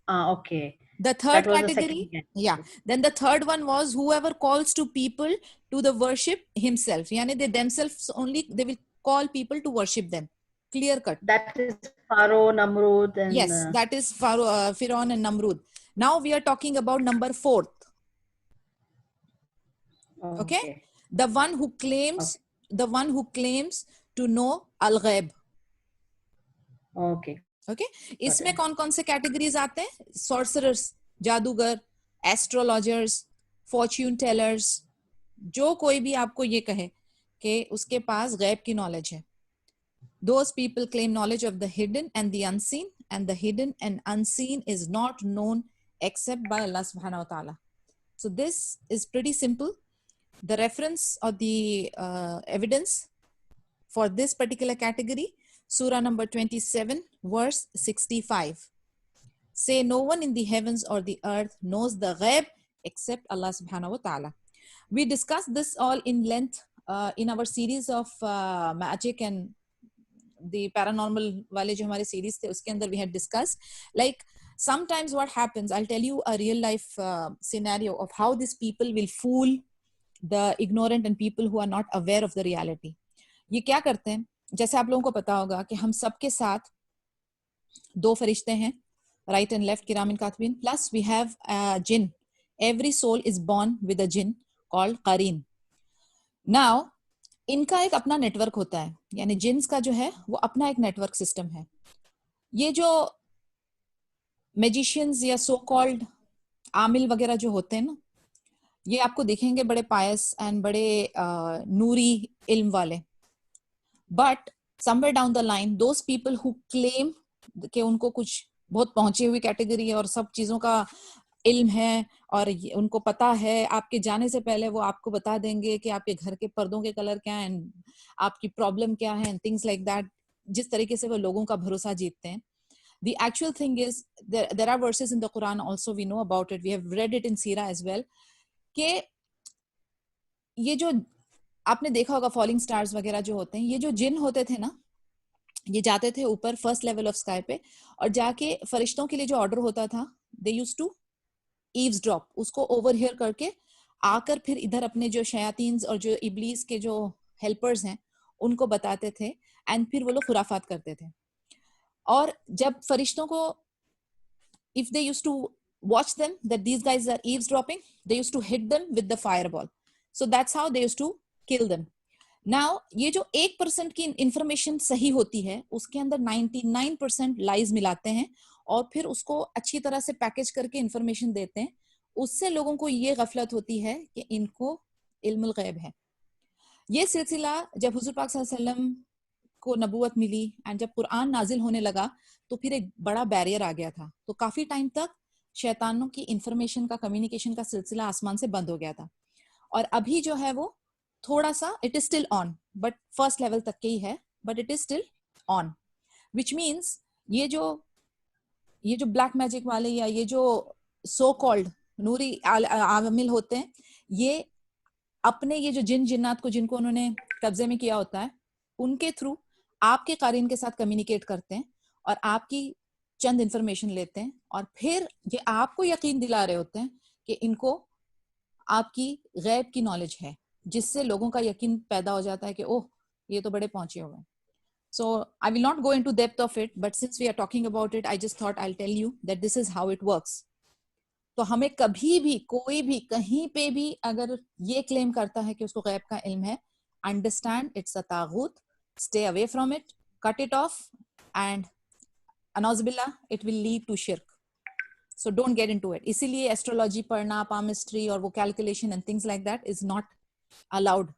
Okay. The third That was the category, second yeah. Then the third one was whoever calls to people to the worship himself. Yani they themselves only, they will call people to worship them. Clear cut. That is Pharaoh, Namrud, and Yes, that is Firaun and Namrud. Now we are talking about number 4th. Okay? The one who claims to know al-ghaib. Okay. Okay, इसमें कौन कौन से categories आते हैं? Sorcerers, जादूगर, astrologers, Fortune tailors, जो कोई भी आपको ये कहे कि उसके पास गैब की नॉलेज है. Those people claim knowledge of the hidden and the unseen, and the hidden and unseen is not known except by Allah subhanahu wa ta'ala. So this is pretty simple. The reference or the evidence for this particular category, Surah number 27, verse 65. Say, no one in the heavens or the earth knows the ghaib except Allah subhanahu wa ta'ala. We discussed this all in length in our series of magic and the paranormal wale jo hamare series the uske andar we had discussed, like sometimes what happens, I'll tell you a real life scenario of how these people will fool the ignorant and people who are not aware of the reality. ये क्या करते हैं, जैसे आप लोगों को पता होगा कि हम सबके साथ दो फरिश्ते हैं, right and left, किरामिन कातिबीन, plus we have a jinn. Every soul is born with a jinn called qarin. Now इनका एक अपना नेटवर्क होता है, यानी जिन्स का जो है वो अपना एक नेटवर्क सिस्टम है. ये जो मैजिशियंस या सो कॉल्ड आमिल वगैरह जो होते हैं ना, ये आपको दिखेंगे बड़े पायस एंड बड़े नूरी इल्म वाले, but somewhere down the line those people who claim कि उनको कुछ बहुत पहुंची हुई कैटेगरी है और सब चीजों का इल्म है और उनको पता है, आपके जाने से पहले वो आपको बता देंगे कि आपके घर के पर्दों के कलर क्या है, आपकी प्रॉब्लम क्या है, थिंग्स लाइक दैट. जिस तरीके से वो लोगों का भरोसा जीतते हैं. The actual thing is there are verses in the Quran also, we know about it, we have read it in Sira as well, कि ये जो आपने देखा होगा फॉलिंग स्टार्स वगैरह जो होते हैं, ये जो जिन होते थे ना, ये जाते थे ऊपर फर्स्ट लेवल ऑफ स्काई पे और जाके फरिश्तों के लिए जो ऑर्डर होता था, दे यूज्ड टू ईव्सड्रॉप, उसको ओवरहियर करके आकर फिर इधर अपने जो शयातीन और जो इब्लीस के जो हेल्पर्स हैं उनको बताते थे एंड फिर वो लोग खुराफात करते थे. और जब फरिश्तों को if they used to watch them that these guys are eavesdropping, they used to hit them with the fireball. So that's how they used to kill them. Now ये जो 1% की इंफॉर्मेशन सही होती है उसके अंदर 99% लाइज मिलाते हैं और फिर उसको अच्छी तरह से पैकेज करके इंफॉर्मेशन देते हैं. उससे लोगों को ये गफलत होती है कि इनको इल्मुल गैब है. ये सिलसिला जब हुजूर पाक सल्लल्लाहु अलैहि वसल्लम को नबूवत मिली एंड जब कुरान नाजिल होने लगा तो फिर एक बड़ा बैरियर आ गया था. तो काफी टाइम तक शैतानों की इंफॉर्मेशन का, कम्युनिकेशन का सिलसिला आसमान से बंद हो गया था. और अभी जो है वो थोड़ा सा it is still on, but first level तक के ही है, but it is still on, which means ये जो ब्लैक मैजिक वाले या ये जो सो कॉल्ड नूरी आमिल होते हैं, ये अपने ये जो जिन्नात को जिनको उन्होंने कब्जे में किया होता है उनके थ्रू आपके कारीन के साथ कम्युनिकेट करते हैं और आपकी चंद इंफॉर्मेशन लेते हैं और फिर ये आपको यकीन दिला रहे होते हैं कि इनको आपकी गैब की नॉलेज है, जिससे लोगों का यकीन पैदा हो जाता है कि ओह ये तो बड़े पहुंचे हुए हैं. So I will not go into depth of it, but since we are talking about it, I just thought I'll tell you that this is how it works. तो हमें कभी भी कोई भी कहीं पे भी अगर ये क्लेम करता है कि उसको गैब का इल्म है, understand it's a तागूत, stay away from it, cut it off, and अनौज़ुबिल्लाह it will lead to shirk. So don't get into it. इसीलिए एस्ट्रोलॉजी पढ़ना, palmistry और वो calculation and things like that is not allowed.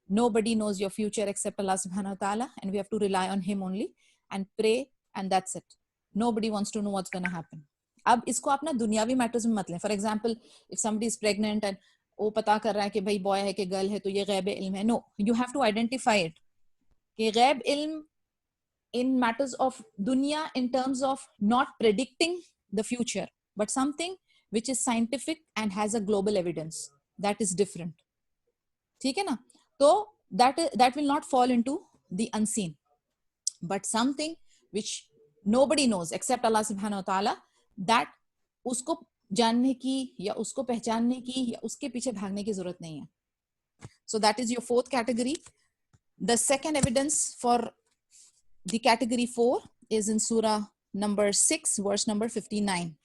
Nobody knows your future except Allah subhanahu wa ta'ala, and we have to rely on him only and pray, and that's it. Nobody wants to know what's going to happen. अब इसको अपना दुनियावी matters में मत लें. For example if somebody is pregnant and वो पता कर रहा है कि भाई बॉय है कि गर्ल है तो ये गैब इल्म है. No, you have to identify it कि गैब इल्म in matters of dunya in terms of not predicting the future, but something which is scientific and has a global evidence, that is different. ठीक है ना? तो that will not fall into the unseen, but something which nobody knows except Allah subhanahu wa ta'ala, that उसको जानने की या उसको पहचानने की या उसके पीछे भागने की जरूरत नहीं है. So that is your fourth category. The second evidence for the category 4 is in Surah number 6, verse number 59.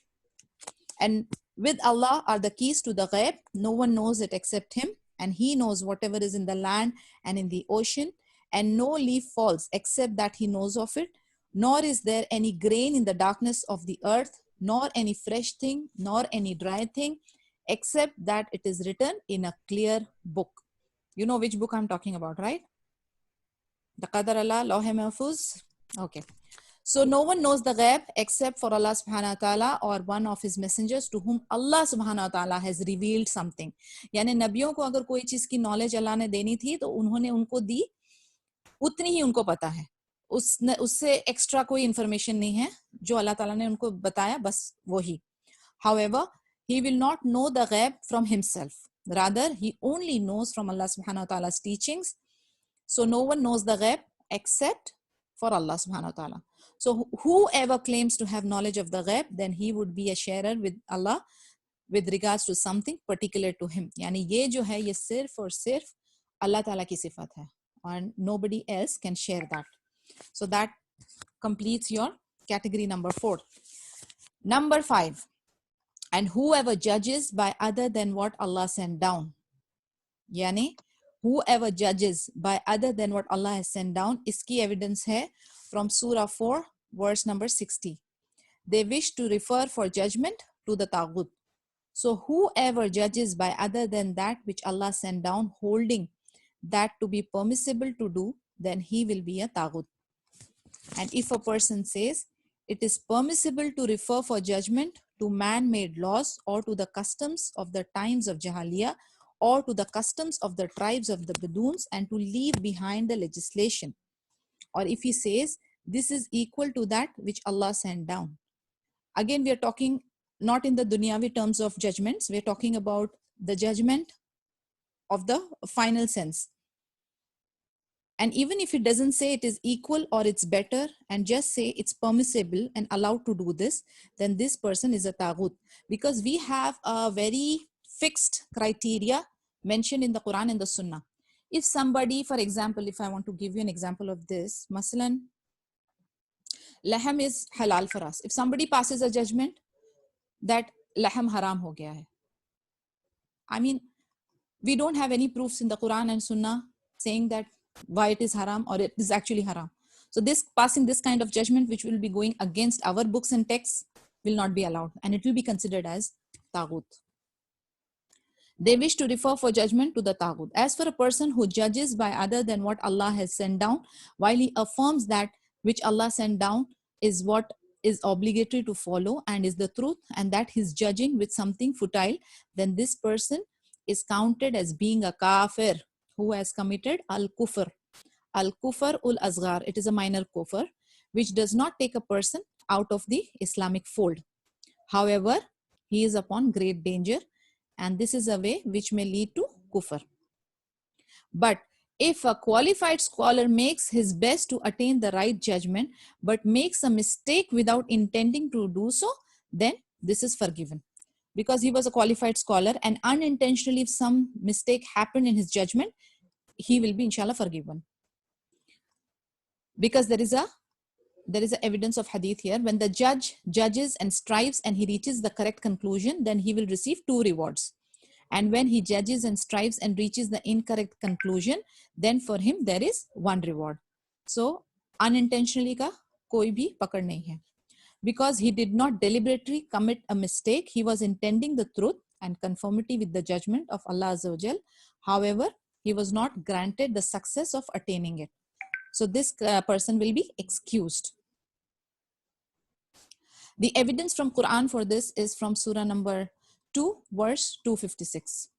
And with Allah are the keys to the ghaib. No one knows it except him, and he knows whatever is in the land and in the ocean, and no leaf falls except that he knows of it, nor is there any grain in the darkness of the earth, nor any fresh thing, nor any dry thing, except that it is written in a clear book. You know which book I'm talking about, right? The Qadar Allah, Lawh Mahfuz. Okay. So no one knows the ghaib except for Allah subhanahu wa ta'ala or one of his messengers to whom Allah subhanahu wa ta'ala has revealed something. यानी नबियों को अगर कोई चीज की knowledge अल्लाह ने देनी थी तो उन्होंने उनको दी, उतनी ही उनको पता है. उससे एक्स्ट्रा कोई इंफॉर्मेशन नहीं है. जो अल्लाह ताला ने उनको बताया बस वही. However, he will not know the ghaib from himself. Rather, he only knows from Allah subhanahu wa ta'ala's teachings. So no one knows the ghaib except for Allah subhanahu wa ta'ala. So whoever claims to have knowledge of the ghaib, then he would be a sharer with Allah with regards to something particular to him. Yani ye jo hai, ye sirf aur sirf Allah ta'ala ki sifat hai, and nobody else can share that. So that completes your category number 4. Number 5, and whoever judges by other than what Allah sent down. Yani whoever judges by other than what Allah has sent down, iski evidence hai from Surah 4, verse number 60. They wish to refer for judgment to the Taghut. So whoever judges by other than that which Allah sent down, holding that to be permissible to do, then he will be a Taghut. And if a person says it is permissible to refer for judgment to man-made laws or to the customs of the times of Jahiliyyah or to the customs of the tribes of the Baduns and to leave behind the legislation, or if he says this is equal to that which Allah sent down. Again, we are talking not in the dunyavi terms of judgments, we are talking about the judgment of the final sense. And even if it doesn't say it is equal or it's better and just say it's permissible and allowed to do this, then this person is a taghut, because we have a very fixed criteria mentioned in the Quran and the Sunnah. If somebody, for example, if I want to give you an example of this, Masalan, laham is halal for us. If somebody passes a judgment that laham haram ho gaya hai, I mean, we don't have any proofs in the Quran and Sunnah saying that why it is haram or it is actually haram. So this passing this kind of judgment, which will be going against our books and texts, will not be allowed, and it will be considered as taghut. They wish to refer for judgment to the taghut. As for a person who judges by other than what Allah has sent down, while he affirms that which Allah sent down is what is obligatory to follow and is the truth, and that he's judging with something futile, then this person is counted as being a kafir who has committed al-kufr. Al-kufr ul-azgar, it is a minor kufr, which does not take a person out of the Islamic fold. However, he is upon great danger, and this is a way which may lead to kufr. But if a qualified scholar makes his best to attain the right judgment, but makes a mistake without intending to do so, then this is forgiven. Because he was a qualified scholar and unintentionally if some mistake happened in his judgment, he will be inshallah forgiven. Because there is a evidence of hadith here. When the judge judges and strives and he reaches the correct conclusion, then he will receive 2 rewards. And when he judges and strives and reaches the incorrect conclusion, then for him there is 1 reward. So unintentionally ka koi bhi pakad nahi hai. Because he did not deliberately commit a mistake, he was intending the truth and conformity with the judgment of Allah Azza wa Jal. However, he was not granted the success of attaining it. So this person will be excused. The evidence from Quran for this is from Surah number 2, verse 256.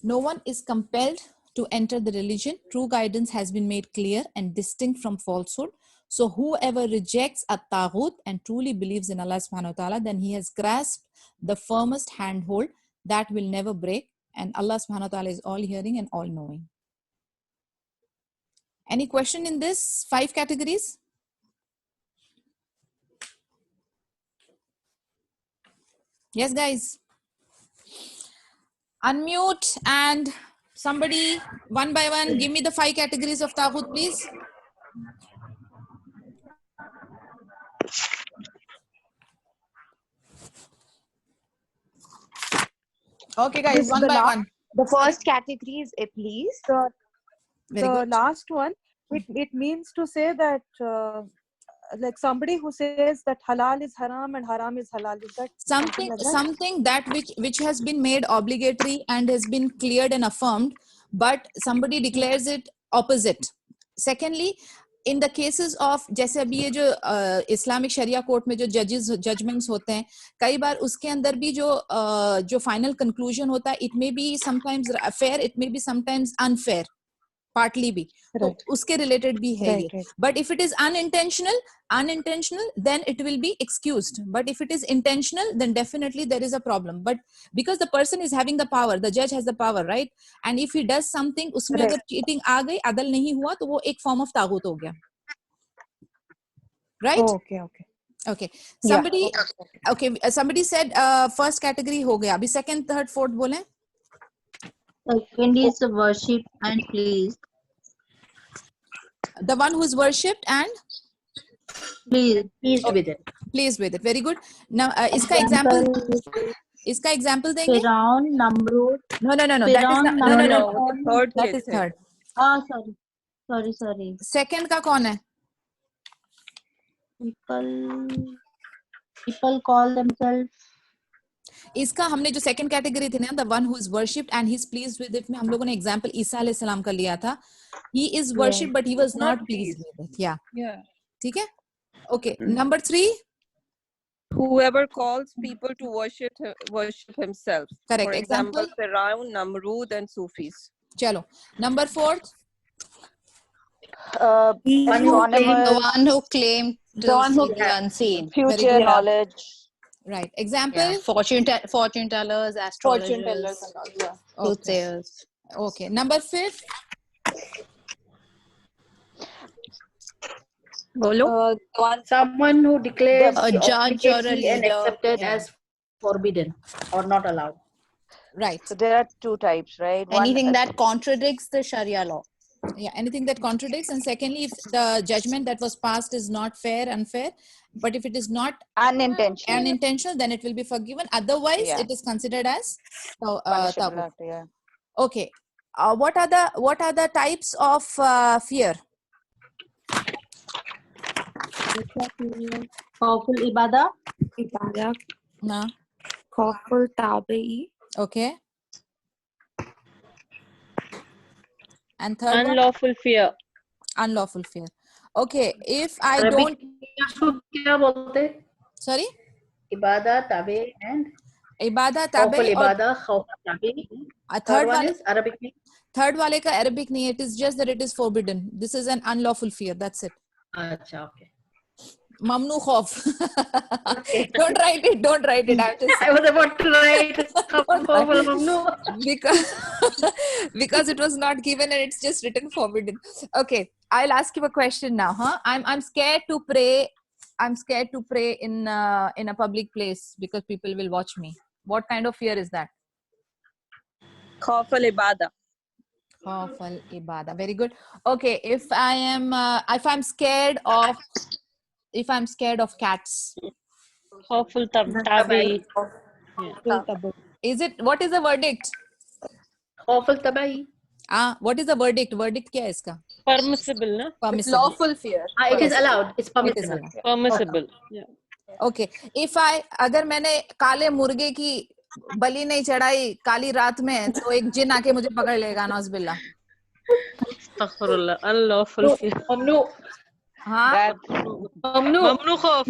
No one is compelled to enter the religion. True guidance has been made clear and distinct from falsehood. So whoever rejects a taghut and truly believes in Allah subhanahu wa ta'ala, then he has grasped the firmest handhold that will never break. And Allah subhanahu wa ta'ala is all hearing and all knowing. Any question in this 5 categories? Yes, guys. Unmute and somebody one by one give me the 5 categories of taghut, please. Okay, guys, one by one. The first category is Iblis. Very The good. last one, it means to say that like somebody who says that halal is haram and haram is halal, is that Something like that? something that which has been made obligatory and has been cleared and affirmed, but somebody declares it opposite. Secondly, in the cases of जैसे अभी ये जो Islamic शरिया court में जो judgements होते हैं, कई बार उसके अंदर भी जो फाइनल कंक्लूजन होता है, it may be sometimes fair, it may be sometimes unfair. partly भी, तो Right. उसके related भी है Right, ये. right. But if it is unintentional, then it will be excused. But if it is intentional, then definitely there is a problem. But because the person is having the power, the judge has the power, right? And if he does something, उसमें Right. अगर cheating आ गई, अदल नहीं हुआ, तो वो एक form of तागुत हो गया. Right? Oh, okay, okay. Okay. Yeah. Somebody, okay, somebody said first category हो गया. अभी second, third, fourth बोले. Second is worship and please. The one who is worshipped and Please. Pleased with it. pleased with it. Very good. Now, इसका example देंगे? Firaun, Namrud. No. That is Firaun, not, no. No, the third That case is है. third. Sorry. Second का कौन है? People call themselves. इसका हमने जो second category थी ना, the one who is worshipped and he is pleased with it, में हम लोगों ने example ईसा अलैहि सलाम का लिया था. He is worshipped but he was not pleased with it. Yeah. Yeah. ठीक है? Okay. Number 3. Whoever calls people to worship himself. Correct. For example, Firaun, Namrud, and Sufis. चलो. Number 4. One who The claims one who claimed to The one who see the unseen. Very Future good. knowledge. Right. Example. Yeah. Fortune tellers, astrologers, Fortune tellers and all. Yeah. Okay. soothsayers. Okay. Number 5. Bolo. The one someone who declares A the judge or a obligatory and leader. accepted Yeah. as forbidden or not allowed. Right. So there are two types, right? Anything that contradicts the Sharia law. Yeah, anything that contradicts. And secondly, if the judgment that was passed is not fair, unfair, but if it is not unintentional. unintentional, then it will be forgiven. Otherwise, Yeah. it is considered as Punishable taghut. act, yeah. Okay. What are the types of fear? Powerful ibadah. Ibadah, No. khawful tabi'i, Okay. And third one, Unlawful fear. unlawful fear. Okay. If I Arabic don't, में उसको क्या बोलते हैं? sorry, Ibadah, tabi, and ibadah, khawful tabi, or ibadah, khawful tabi. a Third third one one, is Arabic में. third wale ka Arabic nahi, it is just that it is forbidden. This is an unlawful fear. That's it. अच्छा, okay. Mamnu khauf. Don't write it. I'm just I was about to write khawful mamnu. because it was not given and it's just written forbidden. Okay, I'll ask you a question now. I'm scared to pray. I'm scared to pray in a public place because people will watch me. What kind of fear is that? Khawf al-ibadah. Khawf al-ibadah. Very good. Okay, if I'm scared of cats, Awful tabi. is it, what is the verdict? Khawful tabi. What is the verdict? Verdict क्या है इसका? Permissible, na? Permissible. Lawful fear. It is allowed. It's It is permissible. allowed. Permissible. Yeah. Okay. अगर मैंने काले मुर्गे की बलि नहीं चढ़ाई काली रात में तो एक जिन आके मुझे पकड़ लेगा नौज़बिल्ला. Astaghfirullah. Unlawful fear. Mamnu. हाँ. Mamnu khawf.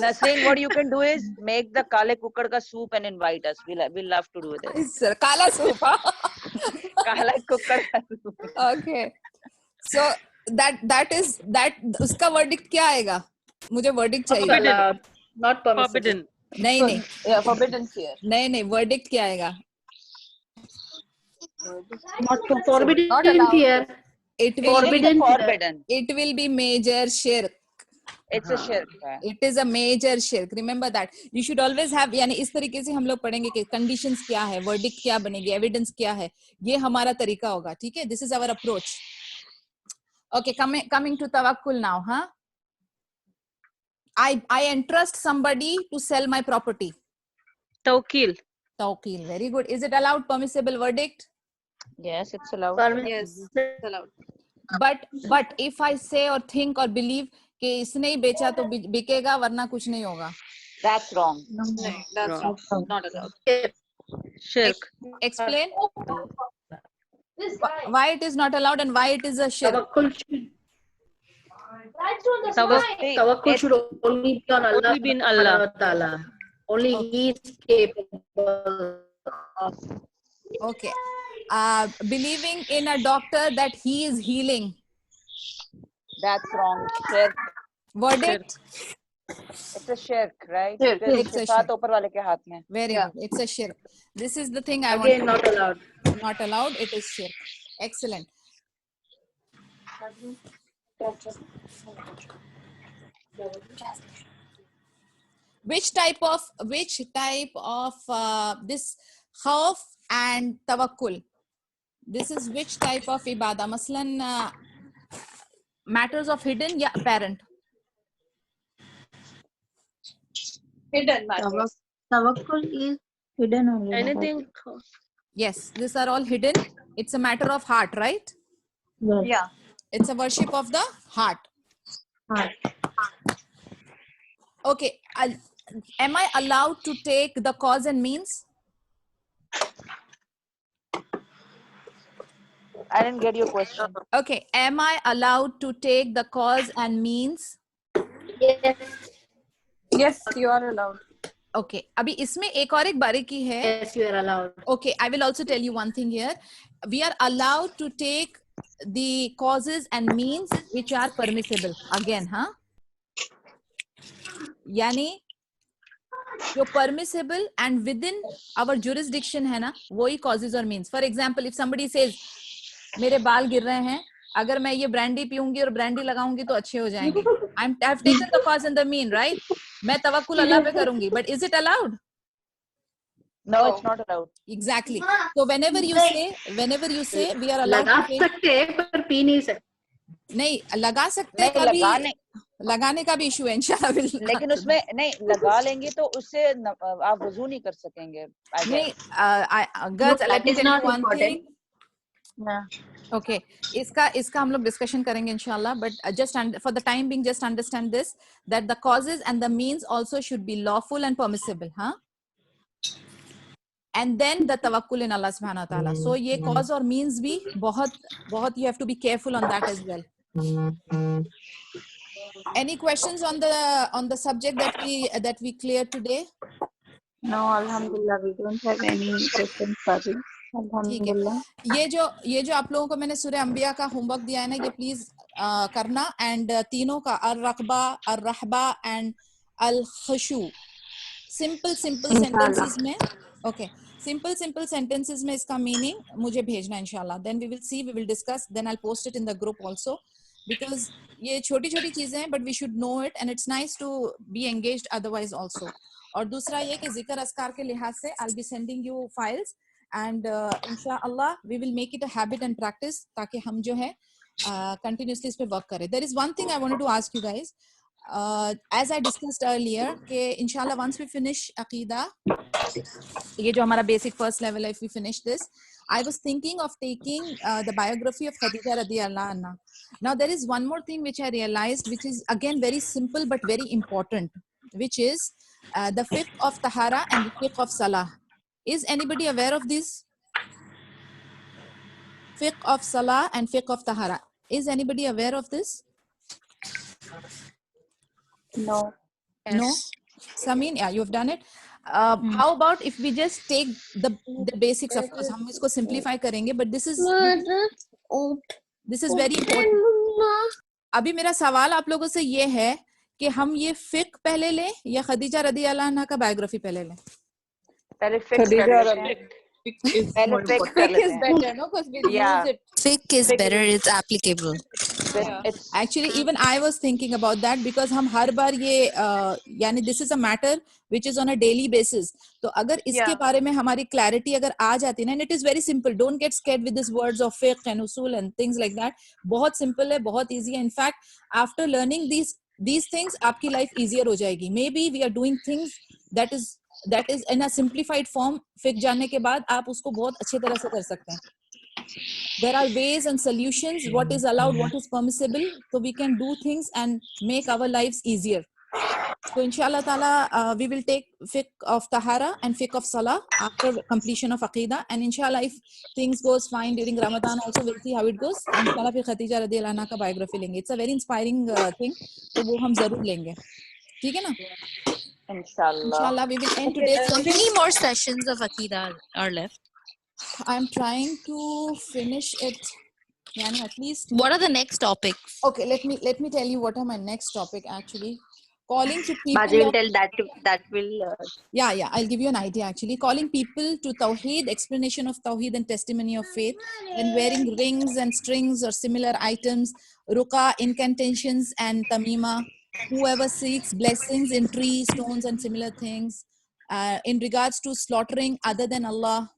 Nasreen, what you can do is make the kale kukkad ka soup and invite us. We'll love to do this. Sir, काला soup. Kala kukkad ka soup. Okay. So that is उसका verdict क्या आएगा? मुझे verdict चाहिए. Allowed. Not permissible. Forbidden. नहीं. Yeah, forbidden fear. नहीं. Verdict क्या आएगा? Not forbidden Not allowed. fear. It will Forbidden. Forbidden. It will be major shirk. It's a shirk. It is a major shirk. Remember that. You should always have, यानी इस तरीके से हम लोग पढ़ेंगे कि conditions क्या है, verdict क्या बनेगी, evidence क्या है. ये हमारा तरीका होगा. ठीक है? This is our approach. Okay, coming to tawakkul now, huh? I entrust somebody to sell my property. Tawkil. Tawqil. Very good. Is it allowed? Permissible verdict? Yes, it's allowed. Yes, allowed. But if I say or think or believe कि इसने ही बेचा तो बिकेगा वरना कुछ नहीं होगा. That's wrong. No, that's wrong. Not allowed. Shirk. Explain why it is not allowed and why it is a shirk. Tawakkul should only be on Allah. Only be in Allah. Ta'ala. Only He is capable of. Okay. believing in a doctor that he is healing. That's wrong. Shirk. Verdict? It's a shirk, right? Shirk. Because It's a shifaa shirk. to upar wale ke haath mein. Very Yeah. good. It's a shirk. This is the thing I Again, want. not allowed. Not allowed. It is shirk. Excellent. Which type of this khawf and tawakkul? This is which type of ibadah? Maslan, matters of hidden, yeah, apparent. Hidden matters. Tawakkul is hidden only. Anything. Yes, these are all hidden. It's a matter of heart, right? Yes. Yeah. It's a worship of the heart. Heart. Okay. Am I allowed to take the cause and means? I didn't get your question. Okay. Am I allowed to take the cause and means? Yes. Yes, you are allowed. Okay. अभी इसमें एक और एक बारीकी है. Yes, you are allowed. Okay, I will also tell you one thing here. We are allowed to take the causes and means which are permissible. Again, huh? Yani, जो permissible and within our jurisdiction है ना, वही causes or means. For example, if somebody says, मेरे बाल गिर रहे हैं, अगर मैं ये ब्रांडी पीऊंगी और ब्रांडी लगाऊंगी तो अच्छे हो जाएंगे. I've taken the cause and the mean, right? मैं तवक्कुल अल्लाह पे करूंगी. But is it allowed? No, it's not allowed. Exactly. So whenever you say we are allowed लगा to take, सकते हैं पर पी नहीं सकते. नहीं लगा सकते हैं, नहीं कभी लगाने का भी इशू है इंशाल्लाह. लेकिन उसमें नहीं लगा लेंगे तो उससे आप वजू नहीं कर सकेंगे. नहीं, girls, let me is tell you not one important. thing. Okay, इसका हम लोग डिस्कशन करेंगे इंशाल्लाह. But just for the time being, just understand this, that the causes and the means also should be lawful and permissible, huh? And then the tawakkul in Allah subhanahu wa ta'ala. So ये cause or means भी बहुत you have to be careful on that as well. Any questions on the subject that we cleared today? No, Alhamdulillah, we don't have any questions, Fadi. ठीक है. ये जो आप लोगों को मैंने सूरह अंबिया का होमवर्क दिया है ना, ये प्लीज करना. एंड तीनों का अर-रग़बा, अर-रहबा एंड अल-खुशू, सिंपल सेंटेंसेस में. ओके, सिंपल सेंटेंसेस में इसका मीनिंग मुझे भेजना इंशाल्लाह. Then we will discuss, then I will post it in the group also, because ये छोटी चीजें हैं, but we should know it and it's nice to be engaged otherwise also. और दूसरा ये कि जिक्र अस्कार के लिहाज से I will be sending you files and inshallah we will make it a habit and practice ताकि हम जो है continuously इस पे work करें. There is one thing I wanted to ask you guys, as I discussed earlier कि inshallah once we finish Aqidah, ये जो हमारा basic first level है, if we finish this, I was thinking of taking the biography of Khadija radiyallahu anha. Now there is one more thing which I realized, which is again very simple but very important, which is the fiqh of tahara and the fiqh of salah. Is anybody aware of this? Fiqh of salah and fiqh of tahara. Is anybody aware of this? No. No? Sameen, yeah, you've done it. How about if we just take the basics? Of course, हम इसको simplify करेंगे, but this is very important. अभी मेरा सवाल आप लोगों से ये है कि हम ये fiqh पहले लें या खदीजा रदी अल्लाह अन्हा का बायोग्राफी पहले लें? पहले फिक्स कर लेते हैं. पहले फिक्स कर लेते Fiqh is हैं. better, no? Because we Yeah. use it. Fiqh is better, it's applicable. It's Actually, even I was thinking about that, because हम हर बार ये यानी this is a matter which is on a daily basis. तो अगर इसके बारे में हमारी clarity अगर आ जाती ना, and it is very simple. Don't get scared with these words of fiqh and usul and things like that. बहुत simple है, बहुत easy है. In fact, after learning these things, आपकी life easier हो जाएगी. Maybe we are doing things that is in a simplified form. fiqh जानने के बाद आप उसको बहुत अच्छे तरह से कर सकते हैं. There are ways and solutions, what is allowed, what is permissible, so we can do things and make our lives easier. So inshallah ta'ala, we will take fiqh of tahara and fiqh of salah after completion of aqidah, and inshallah if things goes fine during Ramadan also, we'll see how it goes. Inshallah फिर खदीजा रज़ियल्लाहु अन्हा का biography लेंगे. It's a very inspiring thing, तो वो हम जरूर लेंगे. ठीक है ना? inshallah. Inshallah we will end today's How many more sessions of Aqidah are left? I'm trying to finish it. Yani at least. What are the next topics? Okay, let me tell you what are my next topic actually. Calling to people. Baji will tell that will. Yeah, I'll give you an idea actually. Calling people to Tawheed, explanation of Tawheed and testimony of faith, then wearing rings and strings or similar items, ruqa, incantations and tamima, whoever seeks blessings in trees, stones and similar things. In regards to slaughtering other than Allah,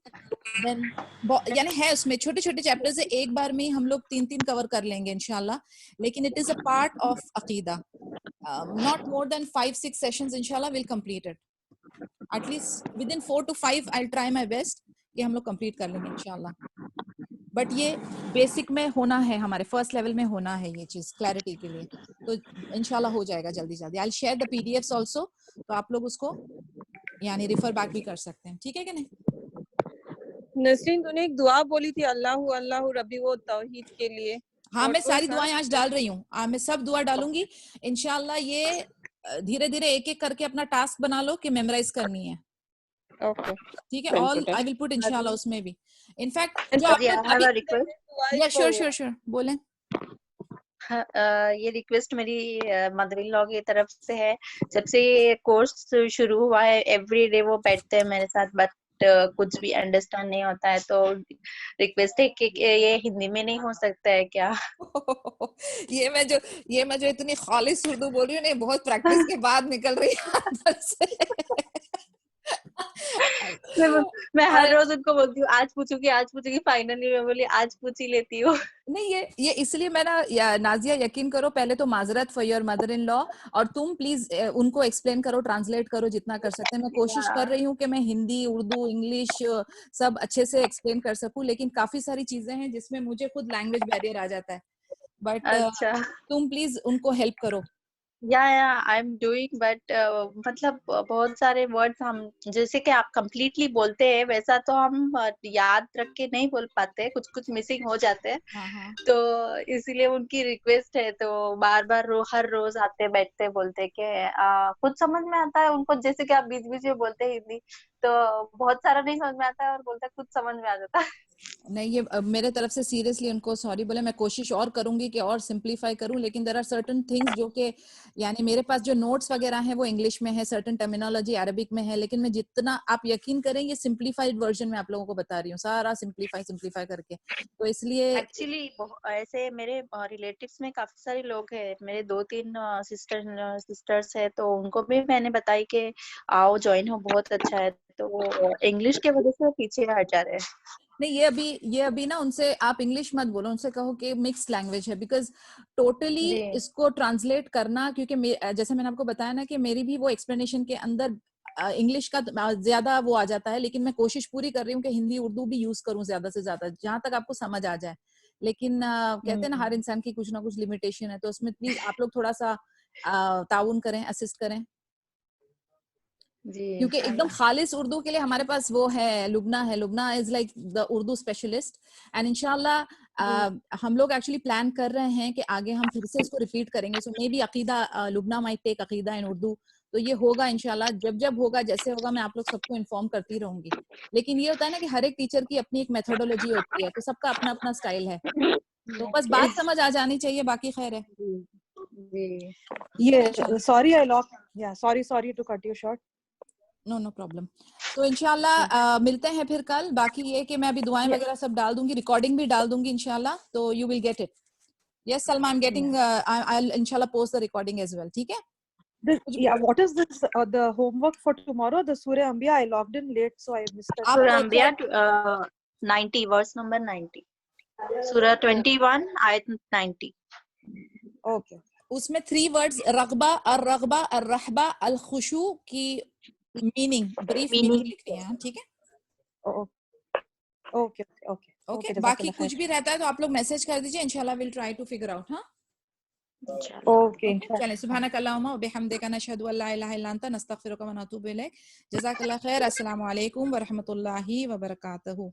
then यानी है उसमें छोटे छोटे chapters है, एक बार में हम लोग 3 कवर कर लेंगे इंशाल्लाह, लेकिन it is a part of अकीदा. Not more than 5-6 sessions inshallah we'll complete it. At least within 4 to 5 I'll try my best कि हम लोग complete कर लेंगे इंशाल्लाह. बट ये बेसिक में होना है, हमारे फर्स्ट लेवल में होना है ये चीज क्लैरिटी के लिए, तो इंशाल्लाह हो जाएगा जल्दी जल्दी. I'll share the PDFs also, तो आप लोग उसको यानी रिफर बैक भी कर सकते हैं, ठीक है कि नहीं? नसरीन तूने एक दुआ बोली थी अल्लाहु अल्लाहु रब्बी वो तौहीद के लिए. हाँ, मैं What was सारी that? दुआएं आज डाल रही हूँ, मैं सब दुआ डालूंगी इंशाल्लाह. ये धीरे धीरे एक एक करके अपना टास्क बना लो कि मेमोराइज करनी है, Okay. ठीक है? We'll all put it. I will put इंशाल्लाह उसमें भी. इनफैक्ट And जो आप Baji, I लोग have अभी, a request. या श्योर बोलें. ये रिक्वेस्ट मेरी मदर इन लॉ की तरफ से है. जब से ये कोर्स शुरू हुआ है एवरी डे वो बैठते हैं मेरे साथ, बट कुछ भी अंडरस्टैंड नहीं होता है, तो रिक्वेस्ट है कि ये हिंदी में नहीं हो सकता है क्या? ये मैं जो इतनी खालिस उर्दू बोल रही हूँ ना, बहुत प्रैक्टिस के बाद निकल रही है अंदर से. मैं हर रोज उनको बोलती हूँ आज पूछूंगी, फाइनली मैं बोली आज पूछ ही लेती हूँ. नहीं, ये इसलिए मैं ना, या नाजिया यकीन करो, पहले तो माजरत for your mother in law, और तुम प्लीज उनको एक्सप्लेन करो, ट्रांसलेट करो जितना कर सकते हैं. मैं कोशिश कर रही हूँ कि मैं हिंदी, उर्दू, इंग्लिश सब अच्छे से एक्सप्लेन कर सकूं, लेकिन काफी सारी चीजें हैं जिसमें मुझे खुद लैंग्वेज बैरियर आ जाता है. बट अच्छा. तुम प्लीज उनको हेल्प करो. या आई एम डूइंग, बट मतलब बहुत सारे वर्ड्स हम जैसे कि आप कंप्लीटली बोलते हैं वैसा तो हम याद रख के नहीं बोल पाते, कुछ मिसिंग हो जाते हैं. हाँ. तो इसीलिए उनकी रिक्वेस्ट है, तो बार बार हर रोज आते बैठते बोलते कि कुछ समझ में आता है उनको, जैसे कि आप बीच बीच में बोलते हैं हिंदी, तो बहुत सारा नहीं समझ में आता है और बोलते कुछ समझ में आ जाता है. नहीं, ये मेरे तरफ से सीरियसली उनको सॉरी बोले. मैं कोशिश और करूंगी कि और सिंप्लीफाई करूं, लेकिन देयर आर सर्टेन थिंग्स जो कि यानी मेरे पास जो नोट्स वगैरह हैं वो इंग्लिश में है, सर्टेन टर्मिनोलॉजी अरबिक में है, लेकिन मैं जितना, आप यकीन करें, ये सिंप्लीफाइड वर्जन में आप लोगों को बता रही हूँ, सारा सिंप्लीफाई करके. तो इसलिए एक्चुअली ऐसे मेरे रिलेटिव्स में काफी सारे लोग हैं, मेरे 2-3 सिस्टर्स है, तो उनको भी मैंने बताई कि आओ ज्वाइन हो, बहुत अच्छा है, तो वो इंग्लिश के वजह से पीछे हट जा रहे हैं. नहीं, ये अभी ना उनसे आप इंग्लिश मत बोलो, उनसे कहो कि मिक्स लैंग्वेज है, बिकॉज टोटली इसको ट्रांसलेट करना, क्योंकि जैसे मैंने आपको बताया ना कि मेरी भी वो एक्सप्लेनेशन के अंदर इंग्लिश का ज्यादा वो आ जाता है, लेकिन मैं कोशिश पूरी कर रही हूँ कि हिंदी उर्दू भी यूज करूँ ज्यादा से ज्यादा, जहां तक आपको समझ आ जाए. लेकिन कहते हैं ना हर इंसान की कुछ ना कुछ लिमिटेशन है, तो उसमें प्लीज आप लोग थोड़ा सा ताउन करें, असिस्ट करें, क्योंकि एकदम खालिस उर्दू के लिए हमारे पास वो है Lubna is like the Urdu specialist. And इंशाल्लाह हम लोग एक्चुअली प्लान कर रहे हैं कि आगे हम फिर से इसको रिपीट करेंगे. सो मे बी अकीदा, लुबना माइट टेक अकीदा इन उर्दू. तो ये होगा इंशाल्लाह, जब होगा, जैसे होगा, मैं आप लोग सबको इन्फॉर्म करती रहूंगी. लेकिन ये होता है ना कि हर एक टीचर की अपनी एक मेथोडोलॉजी होती है, तो सबका अपना अपना स्टाइल है, तो बस बात समझ आ जानी चाहिए, बाकी खैर है. Yeah, sorry to cut you short. No problem. तो इंशाल्लाह मिलते हैं फिर कल. बाकी ये कि मैं अभी दुआएं वगैरह सब डाल दूंगी, रिकॉर्डिंग भी डाल दूंगी इंशाल्लाह, तो you will get it. Yes Salma, I am getting, I'll इंशाल्लाह post the recording as well, ठीक है? What is this? The homework for tomorrow, the Surah Anbiya. I logged in late, so I missed it. Surah Anbiya 90, verse number 90. Surah 21, ayat 90. Okay. उसमें 3 words रगबा, अर्रगबा, अर्रहबा, अल-खुशू की meaning, brief meaning लिखनी है, ठीक है? Okay. बाकी कुछ भी रहता है तो आप लोग मैसेज कर दीजिए, इंशाल्लाह will try to figure out. हाँ, Okay. चलें. सुब्हानक अल्लाहुम्मा व बिहम्दिका नशहदु अल्ला इलाहा इल्ला अंता नस्तगफिरुका व नतूबु इलैक. जज़ाकल्लाह खैर. अस्सलामु अलैकुम व रहमतुल्लाहि व बरकातहू.